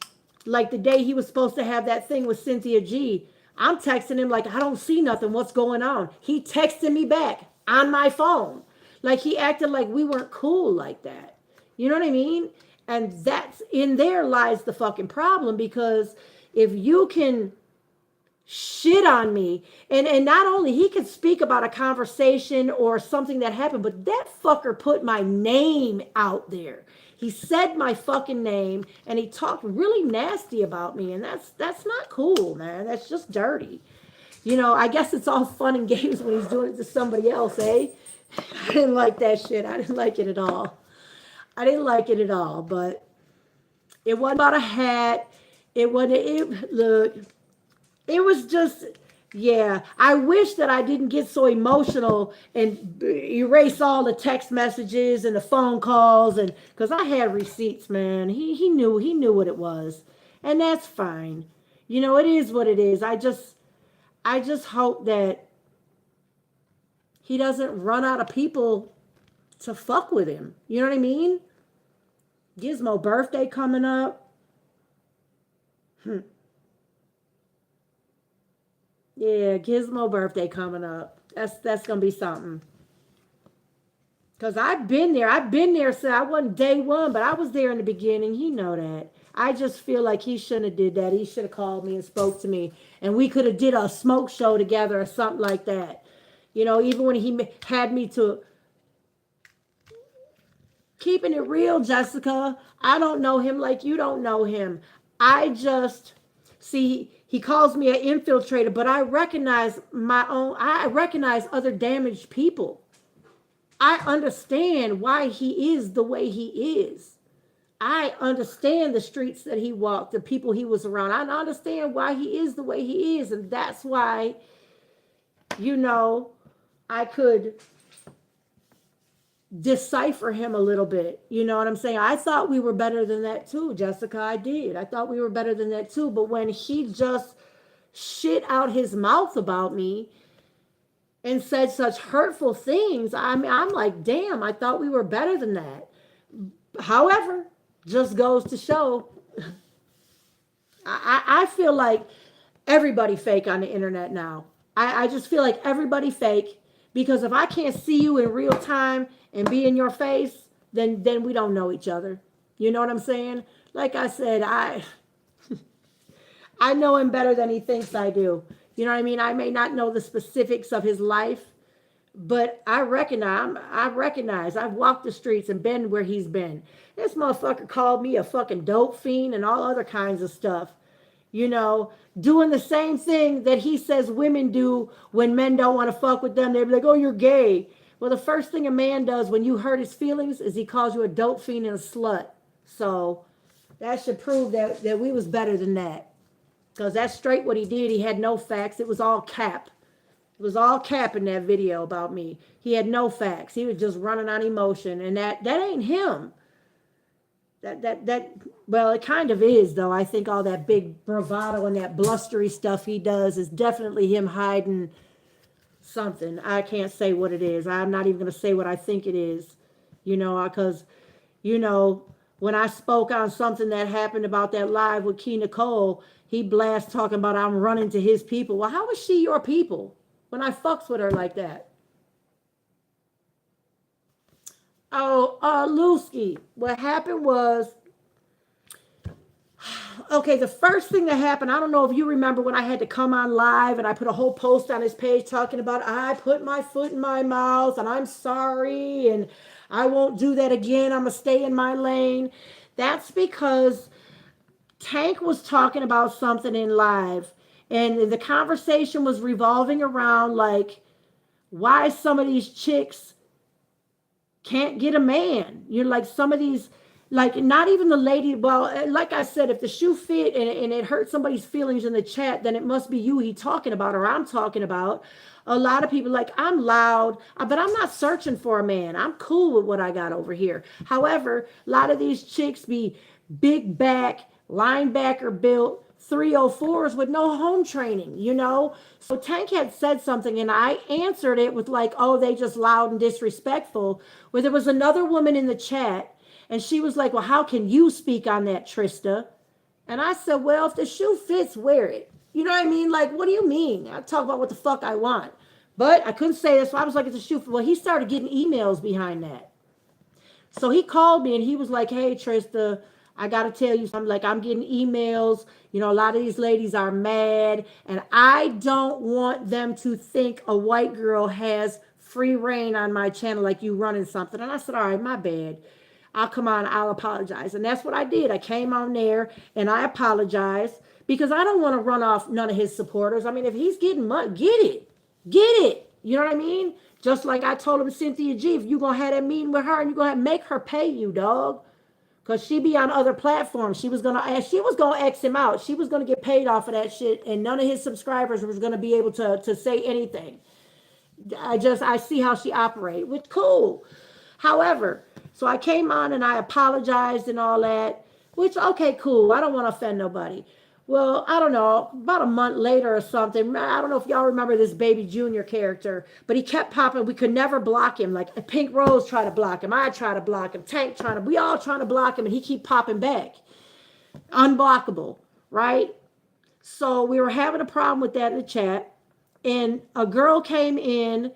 like the day he was supposed to have that thing with Cynthia G, I'm texting him like, "I don't see nothing. What's going on?" He texted me back on my phone. Like he acted like we weren't cool like that. You know what I mean? And that's in there lies the fucking problem because if you can shit on me and not only he could speak about a conversation or something that happened, but that fucker put my name out there. He said my fucking name and he talked really nasty about me, and that's not cool, man. That's just dirty. I guess it's all fun and games when he's doing it to somebody else, eh? I didn't like that shit. I didn't like it at all. I didn't like it at all, but it wasn't about a hat. It wasn't, look, it was just, Yeah, I wish that I didn't get so emotional and erase all the text messages and the phone calls, and because I had receipts, man. He knew what it was, and that's fine. You know, it is what it is. I just hope that he doesn't run out of people to fuck with him. You know what I mean? Gizmo birthday coming up. Hmm. Yeah, Gizmo birthday coming up. That's gonna be something. Cause I've been there. I've been there since I wasn't day one, but I was there in the beginning. He know that. I just feel like he shouldn't have did that. He should have called me and spoke to me, and we could have did a smoke show together or something like that. You know, even when he had me to keeping it real, Jessica. I don't know him like you don't know him. I just see he calls me an infiltrator, but I recognize my own. I recognize other damaged people. I understand why he is the way he is. I understand the streets that he walked, the people he was around. I understand why he is the way he is. And that's why, you know, I could decipher him a little bit. You know what I'm saying? I thought we were better than that too, Jessica. I did. I thought we were better than that too. But when he just shit out his mouth about me and said such hurtful things, I'm like, damn, I thought we were better than that. However, just goes to show, I feel like everybody fake on the internet now. I just feel like everybody fake because if I can't see you in real time and be in your face, then we don't know each other. You know what I'm saying? Like I said, I know him better than he thinks I do. You know what I mean? I may not know the specifics of his life, but I recognize I've walked the streets and been where he's been. This motherfucker called me a fucking dope fiend and all other kinds of stuff. You know, doing the same thing that he says women do when men don't want to fuck with them. They're like, oh, you're gay. Well, the first thing a man does when you hurt his feelings is he calls you a dope fiend and a slut. So that should prove that we was better than that. Because that's straight what he did. He had no facts. It was all cap. It was all cap in that video about me. He had no facts. He was just running on emotion. And that ain't him. That well, it kind of is though. I think all that big bravado and that blustery stuff he does is definitely him hiding something. I can't say what it is. I'm not even going to say what I think it is. You know, because you know, when I spoke on something that happened about that live with Key Nicole, he blast talking about I'm running to his people. Well, how is she your people when I fucks with her like that? Oh, Lusky, what happened was, okay, the first thing that happened, I don't know if you remember when I had to come on live and I put a whole post on his page talking about I put my foot in my mouth and I'm sorry and I won't do that again. I'm going to stay in my lane. That's because Tank was talking about something in live and the conversation was revolving around like why some of these chicks can't get a man. You're like some of these, like not even the lady. Well, like I said, if the shoe fit and it hurt somebody's feelings in the chat, then it must be you he talking about or I'm talking about. A lot of people like I'm loud, but I'm not searching for a man. I'm cool with what I got over here. However, a lot of these chicks be big back, linebacker built, 304s with no home training, you know? So Tank had said something and I answered it with like, oh, they just loud and disrespectful. Where there was another woman in the chat and she was like, well, how can you speak on that, Trista? And I said, well, if the shoe fits, wear it. You know what I mean? Like, what do you mean? I talk about what the fuck I want. But I couldn't say this. So I was like, it's a shoe. Well, he started getting emails behind that. So he called me and he was like, hey, Trista, I got to tell you something. Like, I'm getting emails. You know, a lot of these ladies are mad. And I don't want them to think a white girl has free reign on my channel like you running something. And I said, all right, my bad. I'll come on. I'll apologize. And that's what I did. I came on there and I apologized because I don't want to run off none of his supporters. I mean, if he's getting money, get it. Get it. You know what I mean? Just like I told him, Cynthia G, if you're going to have that meeting with her and you're going to make her pay you, dog. Cause she be on other platforms. She was gonna X him out. She was gonna get paid off of that shit, and none of his subscribers was gonna be able to say anything. I see how she operated, which cool. However, so I came on and I apologized and all that, which okay, cool. I don't want to offend nobody. Well, I don't know, about a month later or something. I don't know if y'all remember this Baby Junior character, but he kept popping. We could never block him. Like Pink Rose tried to block him. I tried to block him. Tank trying to, we all trying to block him, and he keep popping back. Unblockable, right? So we were having a problem with that in the chat, and a girl came in,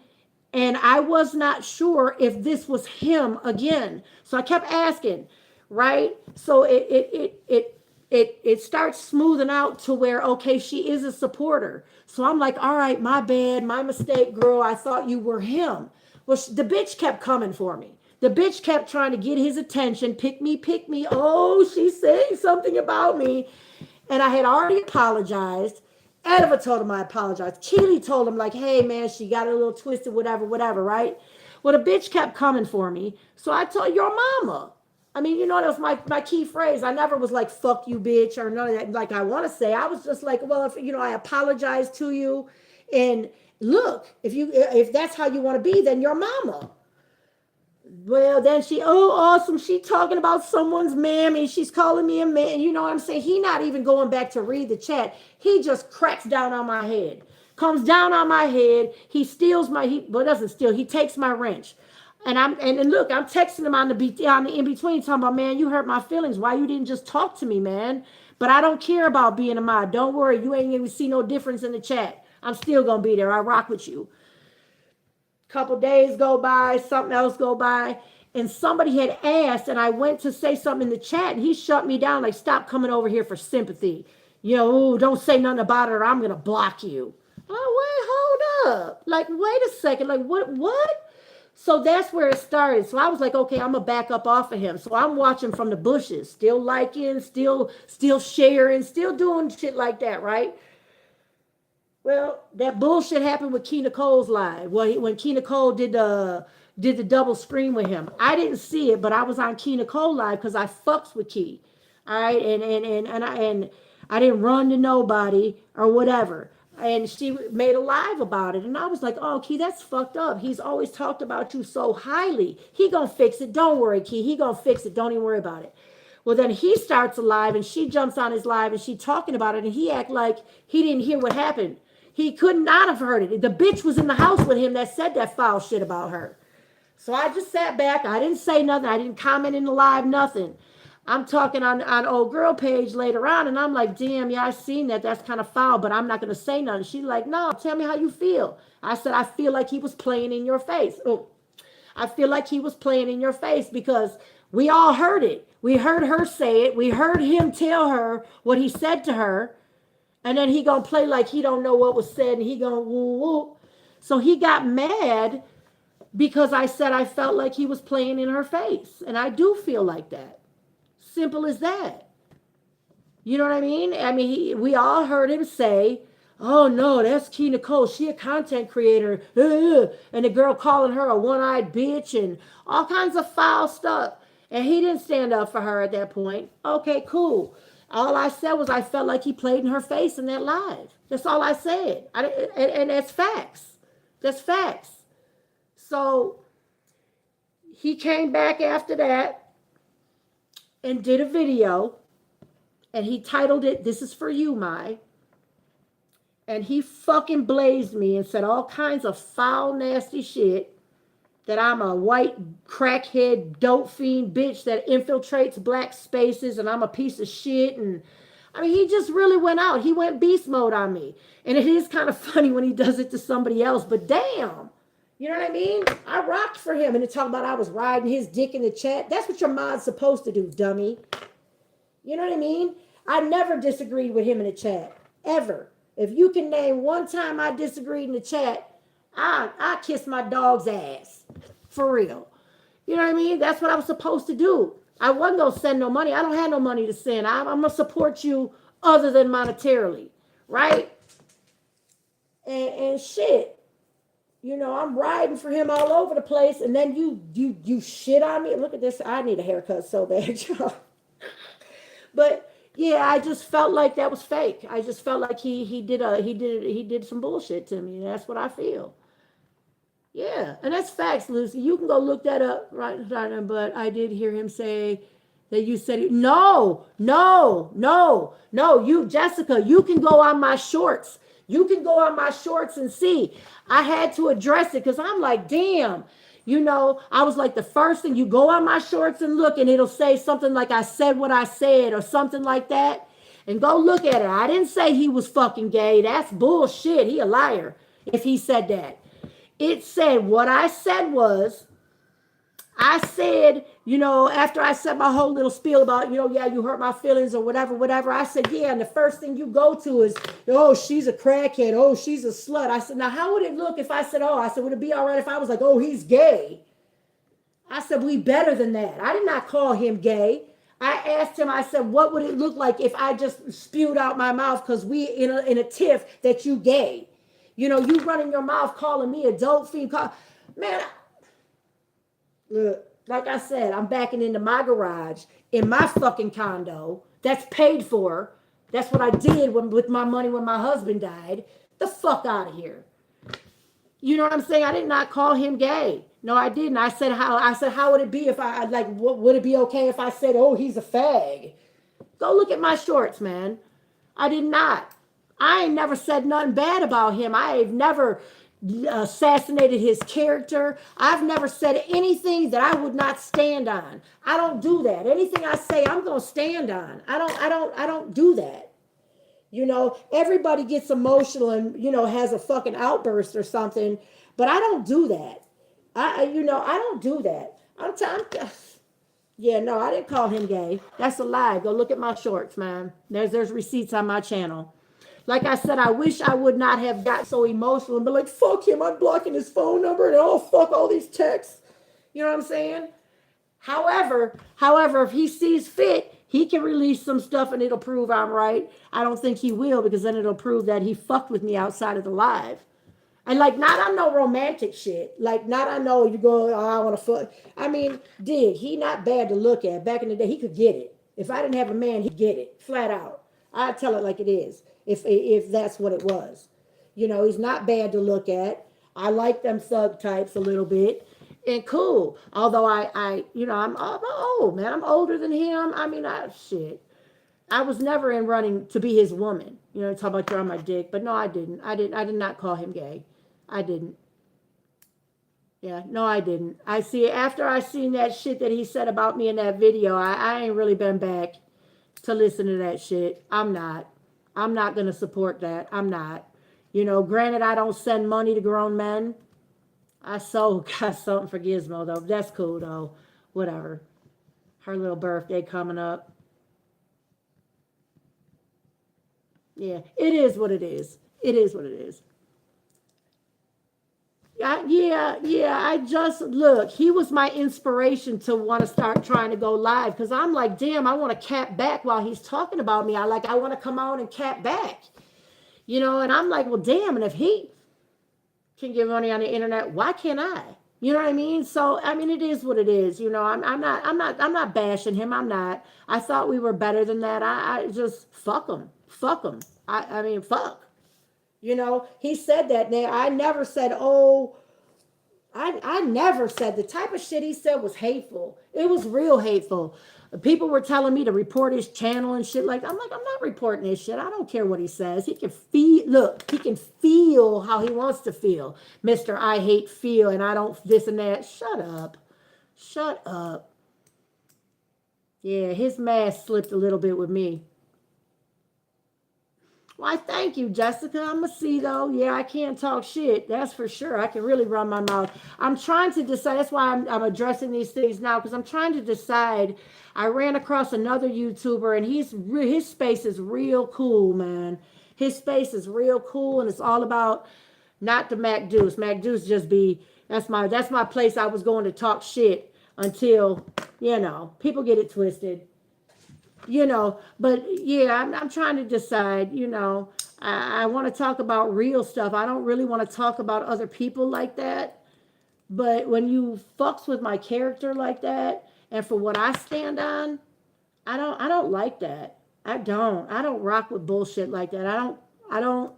and I was not sure if this was him again. So I kept asking, right? So it starts smoothing out to where, okay, she is a supporter. So I'm like, all right, my bad, my mistake, girl. I thought you were him. Well, the bitch kept coming for me. The bitch kept trying to get his attention. Pick me, pick me. Oh, she's saying something about me. And I had already apologized. Edva told him I apologized. Keely told him, like, hey, man, she got a little twisted, whatever, right? Well, the bitch kept coming for me. So I told your mama. I mean, you know, that was my key phrase. I never was like, fuck you, bitch, or none of that. Like I want to say, I was just like, well, if, you know, I apologize to you. And look, if that's how you want to be, then your mama. Well, then oh, awesome. She talking about someone's mammy. She's calling me a man. You know what I'm saying? He not even going back to read the chat. He just cracks down on my head. Comes down on my head. He steals doesn't steal. He takes my wrench. And look, I'm texting him on the in between, talking about, man, you hurt my feelings. Why you didn't just talk to me, man? But I don't care about being a mod. Don't worry, you ain't gonna see no difference in the chat. I'm still gonna be there. I rock with you. Couple days go by, something else go by, and somebody had asked, and I went to say something in the chat, and he shut me down, like, stop coming over here for sympathy. You know, ooh, don't say nothing about it or I'm gonna block you. Oh, wait, hold up. Like, wait a second. Like, what? So that's where it started. So I was like, okay, I'm gonna back up off of him. So I'm watching from the bushes, still liking, still sharing, still doing shit like that, right? Well, that bullshit happened with Key Nicole's live. Well, when Key Nicole did the double screen with him, I didn't see it, but I was on Key Nicole live because I fucks with Key. All right, and I didn't run to nobody or whatever. And she made a live about it, and I was like, "Oh, Key, that's fucked up. He's always talked about you so highly. He gonna fix it. Don't worry, Key. He gonna fix it. Don't even worry about it." Well, then he starts a live, and she jumps on his live, and she talking about it, and he act like he didn't hear what happened. He could not have heard it. The bitch was in the house with him that said that foul shit about her. So I just sat back. I didn't say nothing. I didn't comment in the live, nothing. I'm talking on old girl page later on, and I'm like, damn, yeah, I seen that. That's kind of foul, but I'm not going to say nothing. She's like, no, tell me how you feel. I said, I feel like he was playing in your face. Oh, I feel like he was playing in your face because we all heard it. We heard her say it. We heard him tell her what he said to her. And then he gonna play like he don't know what was said, and he gonna woo woo. So he got mad because I said I felt like he was playing in her face. And I do feel like that. Simple as that. You know what I mean? I mean, we all heard him say, oh no, that's Key Nicole. She a content creator. And the girl calling her a one-eyed bitch and all kinds of foul stuff. And he didn't stand up for her at that point. Okay, cool. All I said was I felt like he played in her face in that live. That's all I said. And that's facts. That's facts. So he came back after that and did a video. And he titled it, This Is For You, Mai. And he fucking blazed me and said all kinds of foul, nasty shit. That I'm a white crackhead dope fiend bitch that infiltrates black spaces and I'm a piece of shit. And I mean, he just really went out. He went beast mode on me. And it is kind of funny when he does it to somebody else, but damn, you know what I mean? I rocked for him. And to talk about I was riding his dick in the chat. That's what your mod's supposed to do, dummy. You know what I mean? I never disagreed with him in the chat, ever. If you can name one time I disagreed in the chat, I kiss my dog's ass. For real. You know what I mean? That's what I was supposed to do. I wasn't going to send no money. I don't have no money to send. I'm going to support you other than monetarily. Right? And shit. You know, I'm riding for him all over the place. And then you shit on me. Look at this. I need a haircut so bad, y'all. But yeah, I just felt like that was fake. I just felt like he did some bullshit to me. And that's what I feel. Yeah, and that's facts, Lucy. You can go look that up right now. But I did hear him say that you said no, no, no, no. You, Jessica, you can go on my shorts. You can go on my shorts and see. I had to address it because I'm like, damn. I was like the first thing you go on my shorts and look, and it'll say something like I said what I said or something like that. And go look at it. I didn't say he was fucking gay. That's bullshit. He a liar if he said that. It said what I said was, I said, after I said my whole little spiel about, yeah, you hurt my feelings or whatever, whatever. I said, yeah, and the first thing you go to is, oh, she's a crackhead. Oh, she's a slut. I said, now how would it look if I said, would it be all right if I was like, oh, he's gay? I said, we better than that. I did not call him gay. I asked him, I said, what would it look like if I just spewed out my mouth because we in a tiff that you gay? You running your mouth calling me a dope fiend. Man, look, like I said, I'm backing into my garage in my fucking condo that's paid for. That's what I did with my money when my husband died. The fuck out of here. You know what I'm saying? I did not call him gay. No, I didn't. I said how would it be if I like would it be okay if I said, oh, he's a fag? Go look at my shorts, man. I did not. I ain't never said nothing bad about him. I have never assassinated his character. I've never said anything that I would not stand on. I don't do that. Anything I say, I'm gonna stand on. I don't do that. Everybody gets emotional and has a fucking outburst or something, but I don't do that. I don't do that. Yeah, no, I didn't call him gay. That's a lie. Go look at my shorts, man. There's receipts on my channel. Like I said, I wish I would not have got so emotional and be like, fuck him, I'm blocking his phone number and fuck all these texts. You know what I'm saying? However, if he sees fit, he can release some stuff and it'll prove I'm right. I don't think he will because then it'll prove that he fucked with me outside of the live. And like, not on no romantic shit. Like, not I know you go, oh, I want to fuck. I mean, he not bad to look at. Back in the day, he could get it. If I didn't have a man, he'd get it. Flat out. I'd tell it like it is. If that's what it was. He's not bad to look at. I like them thug types a little bit. And cool. Although I'm old, man. I'm older than him. I mean, shit. I was never in running to be his woman. Talk about you're on my dick. But no, I didn't. I did not call him gay. I didn't. Yeah, no, I didn't. After I seen that shit that he said about me in that video, I ain't really been back to listen to that shit. I'm not going to support that. I'm not. Granted, I don't send money to grown men. I got something for Gizmo, though. That's cool, though. Whatever. Her little birthday coming up. Yeah, it is what it is. It is what it is. I just look. He was my inspiration to want to start trying to go live because I'm like, damn, I want to cap back while he's talking about me. I want to come out and cap back, And I'm like, well, damn, and if he can give money on the internet, why can't I? You know what I mean? So I mean, it is what it is. I'm not bashing him. I'm not. I thought we were better than that. I just fuck him. I mean, fuck. He said that. Now, I never said, oh, I never said the type of shit he said was hateful. It was real hateful. People were telling me to report his channel and shit like that. I'm like, I'm not reporting this shit. I don't care what he says. He can feel how he wants to feel. Mr. I hate feel and I don't this and that. Shut up. Yeah, his mask slipped a little bit with me. Why, thank you, Jessica. I'm going to see, though. Yeah, I can't talk shit. That's for sure. I can really run my mouth. I'm trying to decide. That's why I'm addressing these things now, because I'm trying to decide. I ran across another YouTuber, and his space is real cool, man. His space is real cool, and it's all about not the Mac Deuce. Mac Deuce just be, that's my place I was going to talk shit until, people get it twisted. But yeah, I'm trying to decide, I want to talk about real stuff. I don't really want to talk about other people like that. But when you fucks with my character like that and for what I stand on, I don't like that. I don't rock with bullshit like that. I don't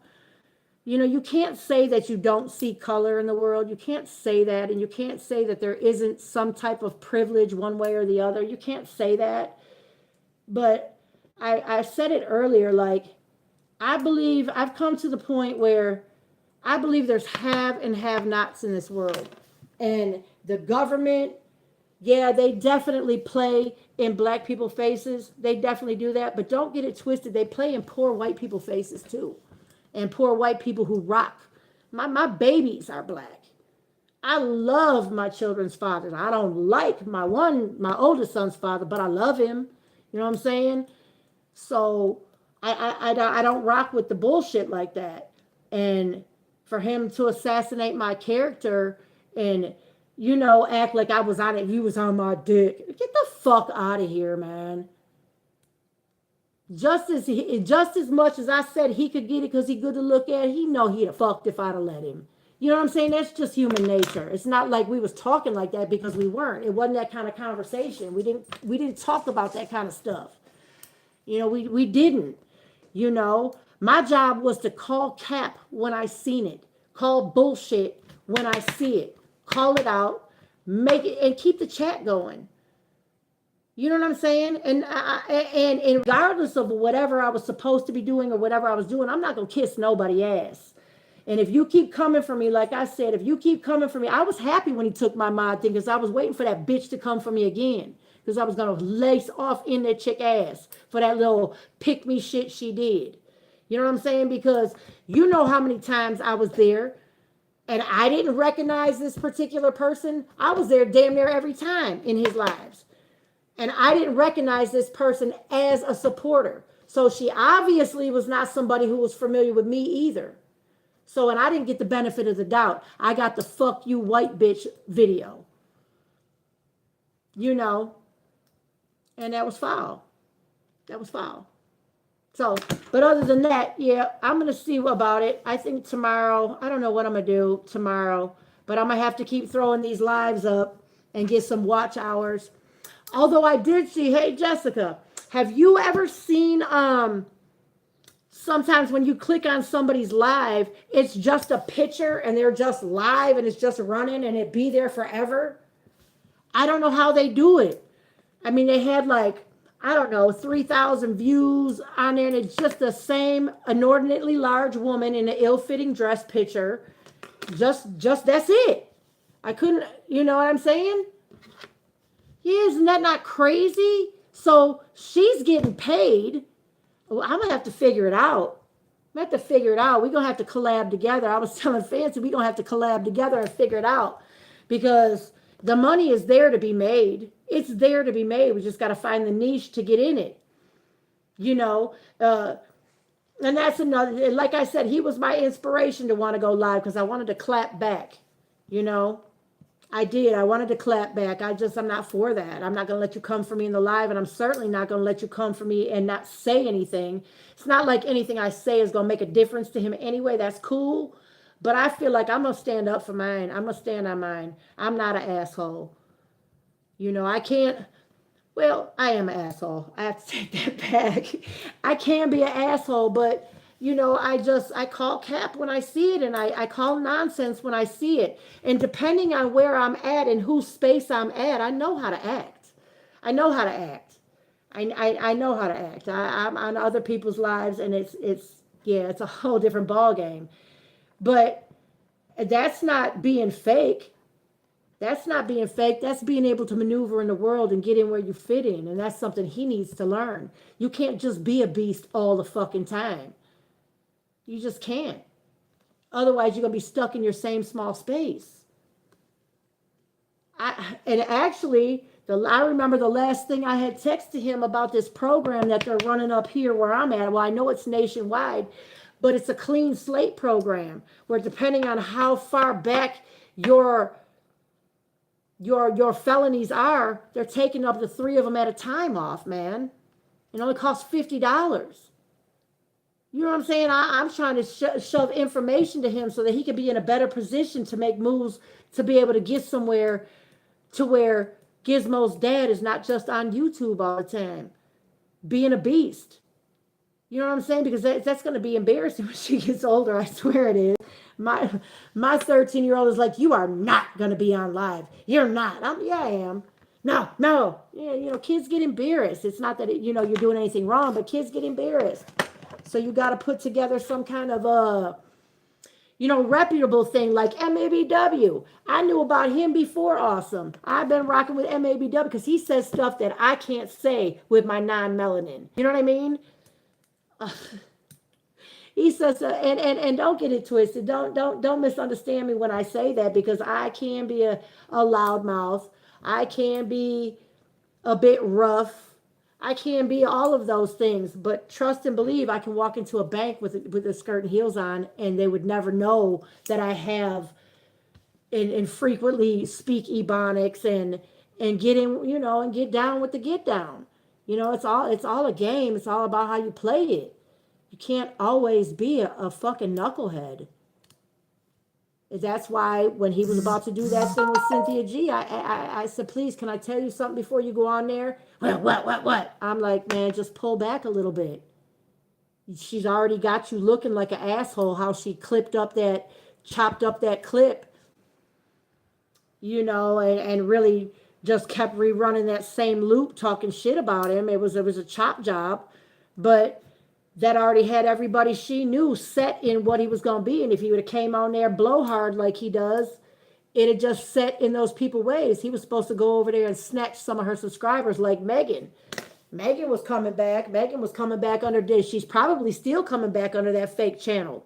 you can't say that you don't see color in the world. You can't say that, and you can't say that there isn't some type of privilege one way or the other. You can't say that. But I said it earlier, like I believe I've come to the point where I believe there's have and have nots in this world. And the government, yeah, they definitely play in black people's faces. They definitely do that. But don't get it twisted. They play in poor white people's faces too. And poor white people who rock. My babies are black. I love my children's fathers. I don't like my oldest son's father, but I love him. You know what I'm saying? So I don't rock with the bullshit like that. And for him to assassinate my character and act like I was on it, he was on my dick. Get the fuck out of here, man. Just as much as I said he could get it because he good to look at, he know he'd have fucked if I'd have let him. You know what I'm saying? That's just human nature. It's not like we was talking like that because we weren't. It wasn't that kind of conversation. We didn't talk about that kind of stuff. We didn't. My job was to call cap when I seen it, call bullshit when I see it, call it out, make it, and keep the chat going. You know what I'm saying? And regardless of whatever I was supposed to be doing or whatever I was doing, I'm not gonna kiss nobody ass. And if you keep coming for me, like I said, if you keep coming for me, I was happy when he took my mod thing because I was waiting for that bitch to come for me again. Because I was gonna lace off in that chick ass for that little pick me shit she did. You know what I'm saying? Because you know how many times I was there and I didn't recognize this particular person. I was there damn near every time in his lives. And I didn't recognize this person as a supporter. So she obviously was not somebody who was familiar with me either. So, and I didn't get the benefit of the doubt. I got the fuck you white bitch video, you know, and that was foul. That was foul. So, but other than that, yeah, I'm going to see about it. I think tomorrow, I don't know what I'm going to do tomorrow, but I'm going to have to keep throwing these lives up and get some watch hours. Although I did see, hey, Jessica, have you ever seen, sometimes when you click on somebody's live, it's just a picture and they're just live and it's just running and it be there forever? I don't know how they do it. I mean, they had like, I don't know, 3,000 views on there, and it's just the same inordinately large woman in an ill-fitting dress picture. Just that's it. I couldn't, you know what I'm saying? Yeah, isn't that not crazy? So she's getting paid. Well, I'm gonna have to figure it out. I'm gonna have to figure it out. We're gonna have to collab together. I was telling Fancy we're gonna have to collab together and figure it out because the money is there to be made. It's there to be made. We just got to find the niche to get in it. You know, and that's another, like I said, he was my inspiration to want to go live because I wanted to clap back. You know, I did. I wanted to clap back. I'm not for that. I'm not going to let you come for me in the live, and I'm certainly not going to let you come for me and not say anything. It's not like anything I say is going to make a difference to him anyway. That's cool. But I feel like I'm going to stand up for mine. I'm going to stand on mine. I'm not an asshole. You know, I can't, well, I am an asshole. I have to take that back. I can be an asshole, but, you know, I call cap when I see it, and I call nonsense when I see it. And depending on where I'm at and whose space I'm at, I know how to act. I know how to act. I know how to act. I'm on other people's lives, and it's a whole different ball game. But that's not being fake. That's not being fake. That's being able to maneuver in the world and get in where you fit in. And that's something he needs to learn. You can't just be a beast all the fucking time. You just can't. Otherwise, you're going to be stuck in your same small space. I remember the last thing I had texted him about this program that they're running up here where I'm at. Well, I know it's nationwide, but it's a clean slate program where depending on how far back your felonies are, they're taking up to 3 of them at a time off, man. It only costs $50. You know what I'm saying? I'm trying to shove information to him so that he can be in a better position to make moves to be able to get somewhere to where Gizmo's dad is not just on YouTube all the time. being a beast. You know what I'm saying? Because that's going to be embarrassing when she gets older. I swear it is. My my 13-year-old is like, you are not going to be on live. You're not. Yeah, I am. No, no. Yeah, kids get embarrassed. It's not that you're doing anything wrong, but kids get embarrassed. So you got to put together some kind of reputable thing like MABW. I knew about him before Awesome. I've been rocking with MABW because he says stuff that I can't say with my non-melanin. You know what I mean? He says, and don't get it twisted. Don't misunderstand me when I say that, because I can be a loudmouth. I can be a bit rough. I can be all of those things, but trust and believe I can walk into a bank with a skirt and heels on, and they would never know that I have and frequently speak ebonics and get in, and get down with the get down. It's all a game. It's all about how you play it. You can't always be a fucking knucklehead. That's why when he was about to do that thing with Cynthia G, I said, please, can I tell you something before you go on there? Well, what? I'm like, man, just pull back a little bit. She's already got you looking like an asshole, how she chopped up that clip, and really just kept rerunning that same loop, talking shit about him. It was a chop job, but that already had everybody she knew set in what he was going to be. And if he would have came on there blowhard like he does, it had just set in those people ways. He was supposed to go over there and snatch some of her subscribers like Megan. Megan was coming back. Megan was coming back under this. She's probably still coming back under that fake channel.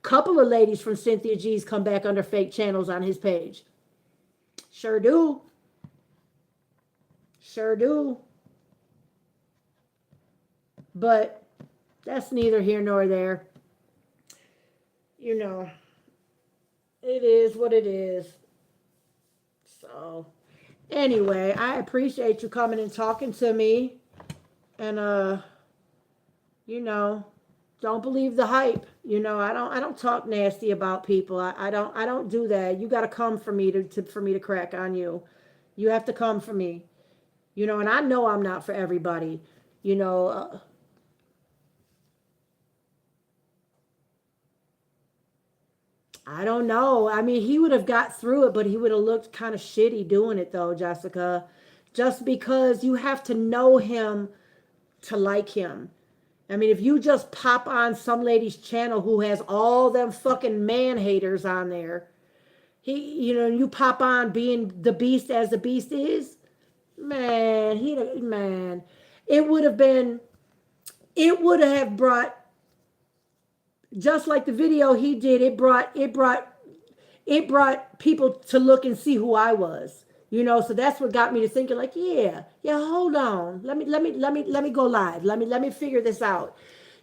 Couple of ladies from Cynthia G's come back under fake channels on his page. Sure do. Sure do. But that's neither here nor there. It is what it is. So, anyway, I appreciate you coming and talking to me. And, don't believe the hype. I don't talk nasty about people. I don't do that. You got to come for me for me to crack on you. You have to come for me. And I know I'm not for everybody. I don't know. I mean, he would have got through it, but he would have looked kind of shitty doing it, though, Jessica. Just because you have to know him to like him. I mean, if you just pop on some lady's channel who has all them fucking man haters on there, you pop on being the beast as the beast is, man, it would have brought, just like the video he did, it brought people to look and see who I was, so that's what got me to thinking like, yeah, hold on. Let me go live. Let me figure this out,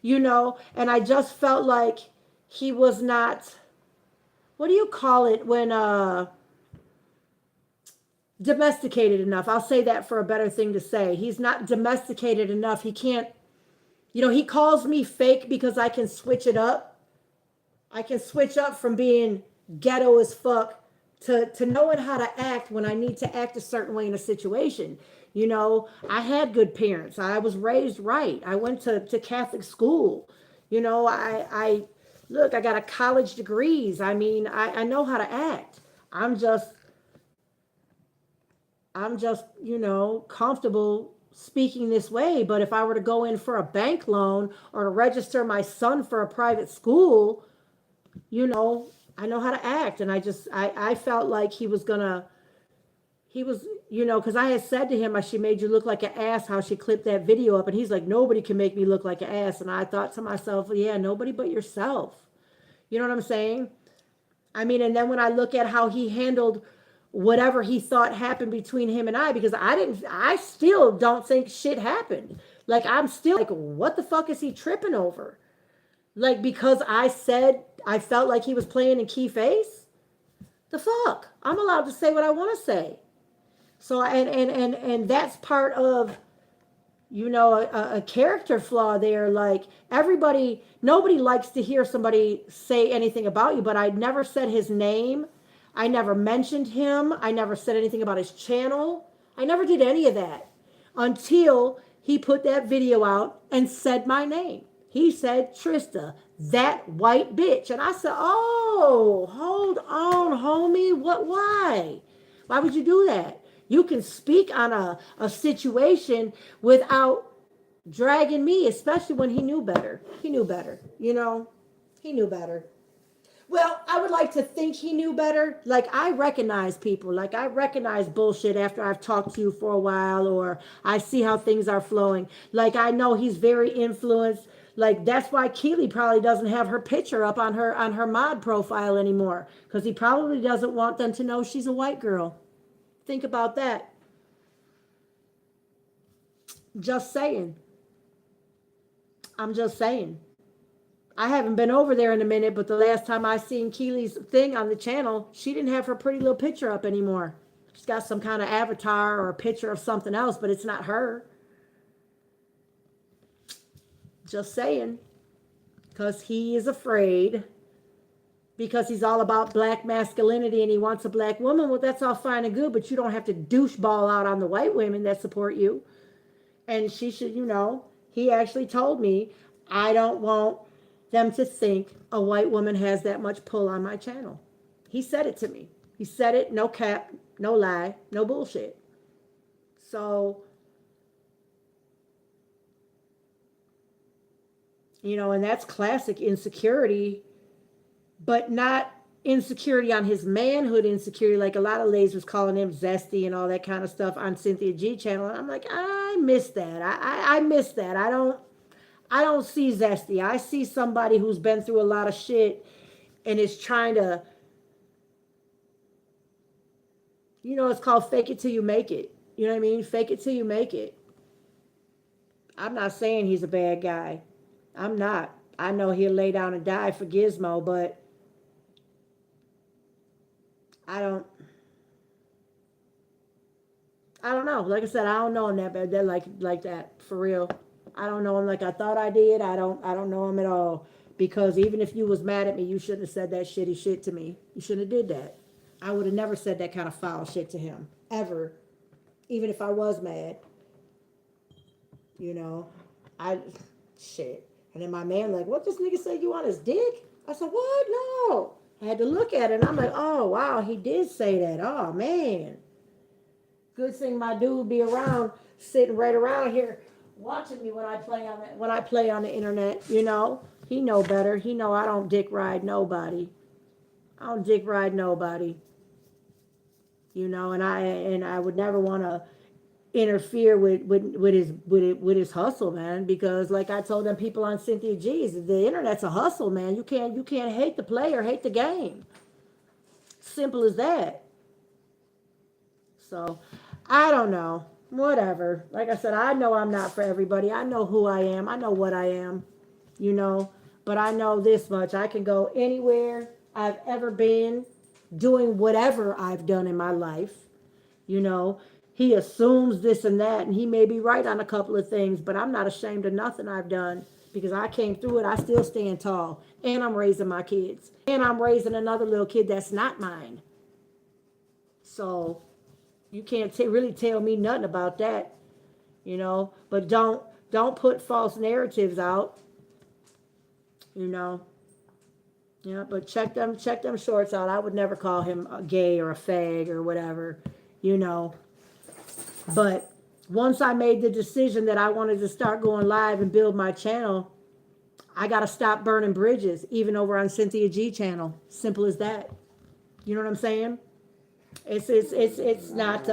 and I just felt like he was not, what do you call it when, domesticated enough. I'll say that for a better thing to say. He's not domesticated enough. He can't, he calls me fake because I can switch it up. I can switch up from being ghetto as fuck to knowing how to act when I need to act a certain way in a situation. I had good parents. I was raised right. I went to Catholic school. I got a college degrees. I mean, I know how to act. I'm just, comfortable speaking this way. But if I were to go in for a bank loan or to register my son for a private school, I know how to act. And I felt like he was, because I had said to him, she made you look like an ass, how she clipped that video up. And he's like, nobody can make me look like an ass. And I thought to myself, well, yeah, nobody but yourself. You know what I'm saying? I mean, and then when I look at how he handled whatever he thought happened between him and I, because I still don't think shit happened. Like, I'm still like, what the fuck is he tripping over? Like, because I said I felt like he was playing in key face? The fuck? I'm allowed to say what I want to say. So, and that's part of, a character flaw there. Like, nobody likes to hear somebody say anything about you, but I never said his name. I never mentioned him. I never said anything about his channel. I never did any of that until he put that video out and said my name. He said, Trista, that white bitch. And I said, oh, hold on, homie. Why? Why would you do that? You can speak on a situation without dragging me, especially when he knew better. He knew better, you know? He knew better. Well, I would like to think he knew better. Like, I recognize people. Like, I recognize bullshit after I've talked to you for a while, or I see how things are flowing. Like, I know he's very influenced. Like, that's why Keely probably doesn't have her picture up on her mod profile anymore, because he probably doesn't want them to know she's a white girl. Think about that. Just saying. I'm just saying. I haven't been over there in a minute, but the last time I seen Keely's thing on the channel, she didn't have her pretty little picture up anymore. She's got some kind of avatar or a picture of something else, but it's not her. Just saying. Because he is afraid. Because he's all about black masculinity and he wants a black woman. Well, that's all fine and good, but you don't have to doucheball out on the white women that support you. And she should, you know, he actually told me, I don't want them to think a white woman has that much pull on my channel. He said it to me. He said it, no cap, no lie, no bullshit. So, you know, and that's classic insecurity, but not insecurity on his manhood insecurity, like a lot of ladies was calling him zesty and all that kind of stuff on Cynthia G channel. And I'm like, I miss that. I miss that. I don't see zesty. I see somebody who's been through a lot of shit and is trying to, you know, it's called fake it till you make it. You know what I mean? Fake it till you make it. I'm not saying he's a bad guy. I'm not. I know he'll lay down and die for Gizmo, but I don't know. Like I said, I don't know him that bad. They're like that for real. I don't know him like I thought I did. I don't know him at all. Because even if you was mad at me, you shouldn't have said that shitty shit to me. You shouldn't have did that. I would have never said that kind of foul shit to him. Ever. Even if I was mad. You know. Shit. And then my man like, what this nigga say you on his dick? I said, what? No. I had to look at it and I'm like, oh wow, he did say that. Oh man. Good thing my dude be around, sitting right around here watching me when I play on the internet, you know. He know better. He know I don't dick ride nobody. I don't dick ride nobody. You know, and I would never want to interfere with his hustle, man, because like I told them people on Cynthia G's, the internet's a hustle, man. You can't hate the player, hate the game. Simple as that. So, I don't know. Whatever. Like I said, I know I'm not for everybody. I know who I am. I know what I am, you know. But I know this much. I can go anywhere I've ever been, doing whatever I've done in my life. You know, he assumes this and that, and he may be right on a couple of things, but I'm not ashamed of nothing I've done because I came through it. I still stand tall, and I'm raising my kids, and I'm raising another little kid that's not mine. So you can't really tell me nothing about that, you know. But don't put false narratives out, you know. Yeah, but check them shorts out. I would never call him a gay or a fag or whatever, you know. But once I made the decision that I wanted to start going live and build my channel, I got to stop burning bridges, even over on Cynthia G channel. Simple as that. You know what I'm saying? It's not,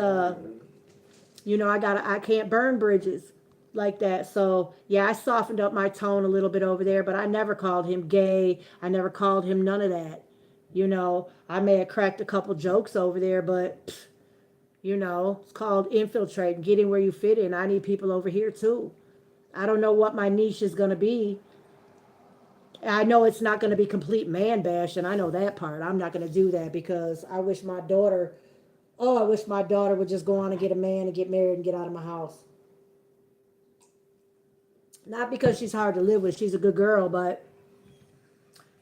you know, I can't burn bridges like that. So yeah, I softened up my tone a little bit over there, but I never called him gay. I never called him none of that. You know, I may have cracked a couple jokes over there, but you know, it's called infiltrating, getting where you fit in. I need people over here too. I don't know what my niche is going to be. I know it's not going to be complete man bash, and I know that part. I'm not going to do that because I wish my daughter would just go on and get a man and get married and get out of my house. Not because she's hard to live with. She's a good girl, but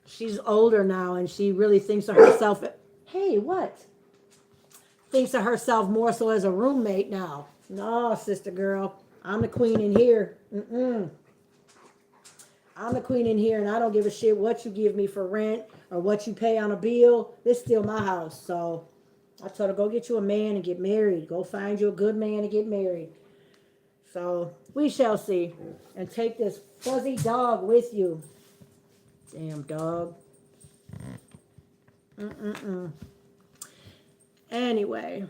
she's older now and she really thinks of herself. Hey, what? Thinks of herself more so as a roommate now. No, sister girl. I'm the queen in here. I'm the queen in here, and I don't give a shit what you give me for rent or what you pay on a bill. This is still my house. So I told her, go get you a man and get married. Go find you a good man and get married. So we shall see. And take this fuzzy dog with you. Damn dog. Anyway.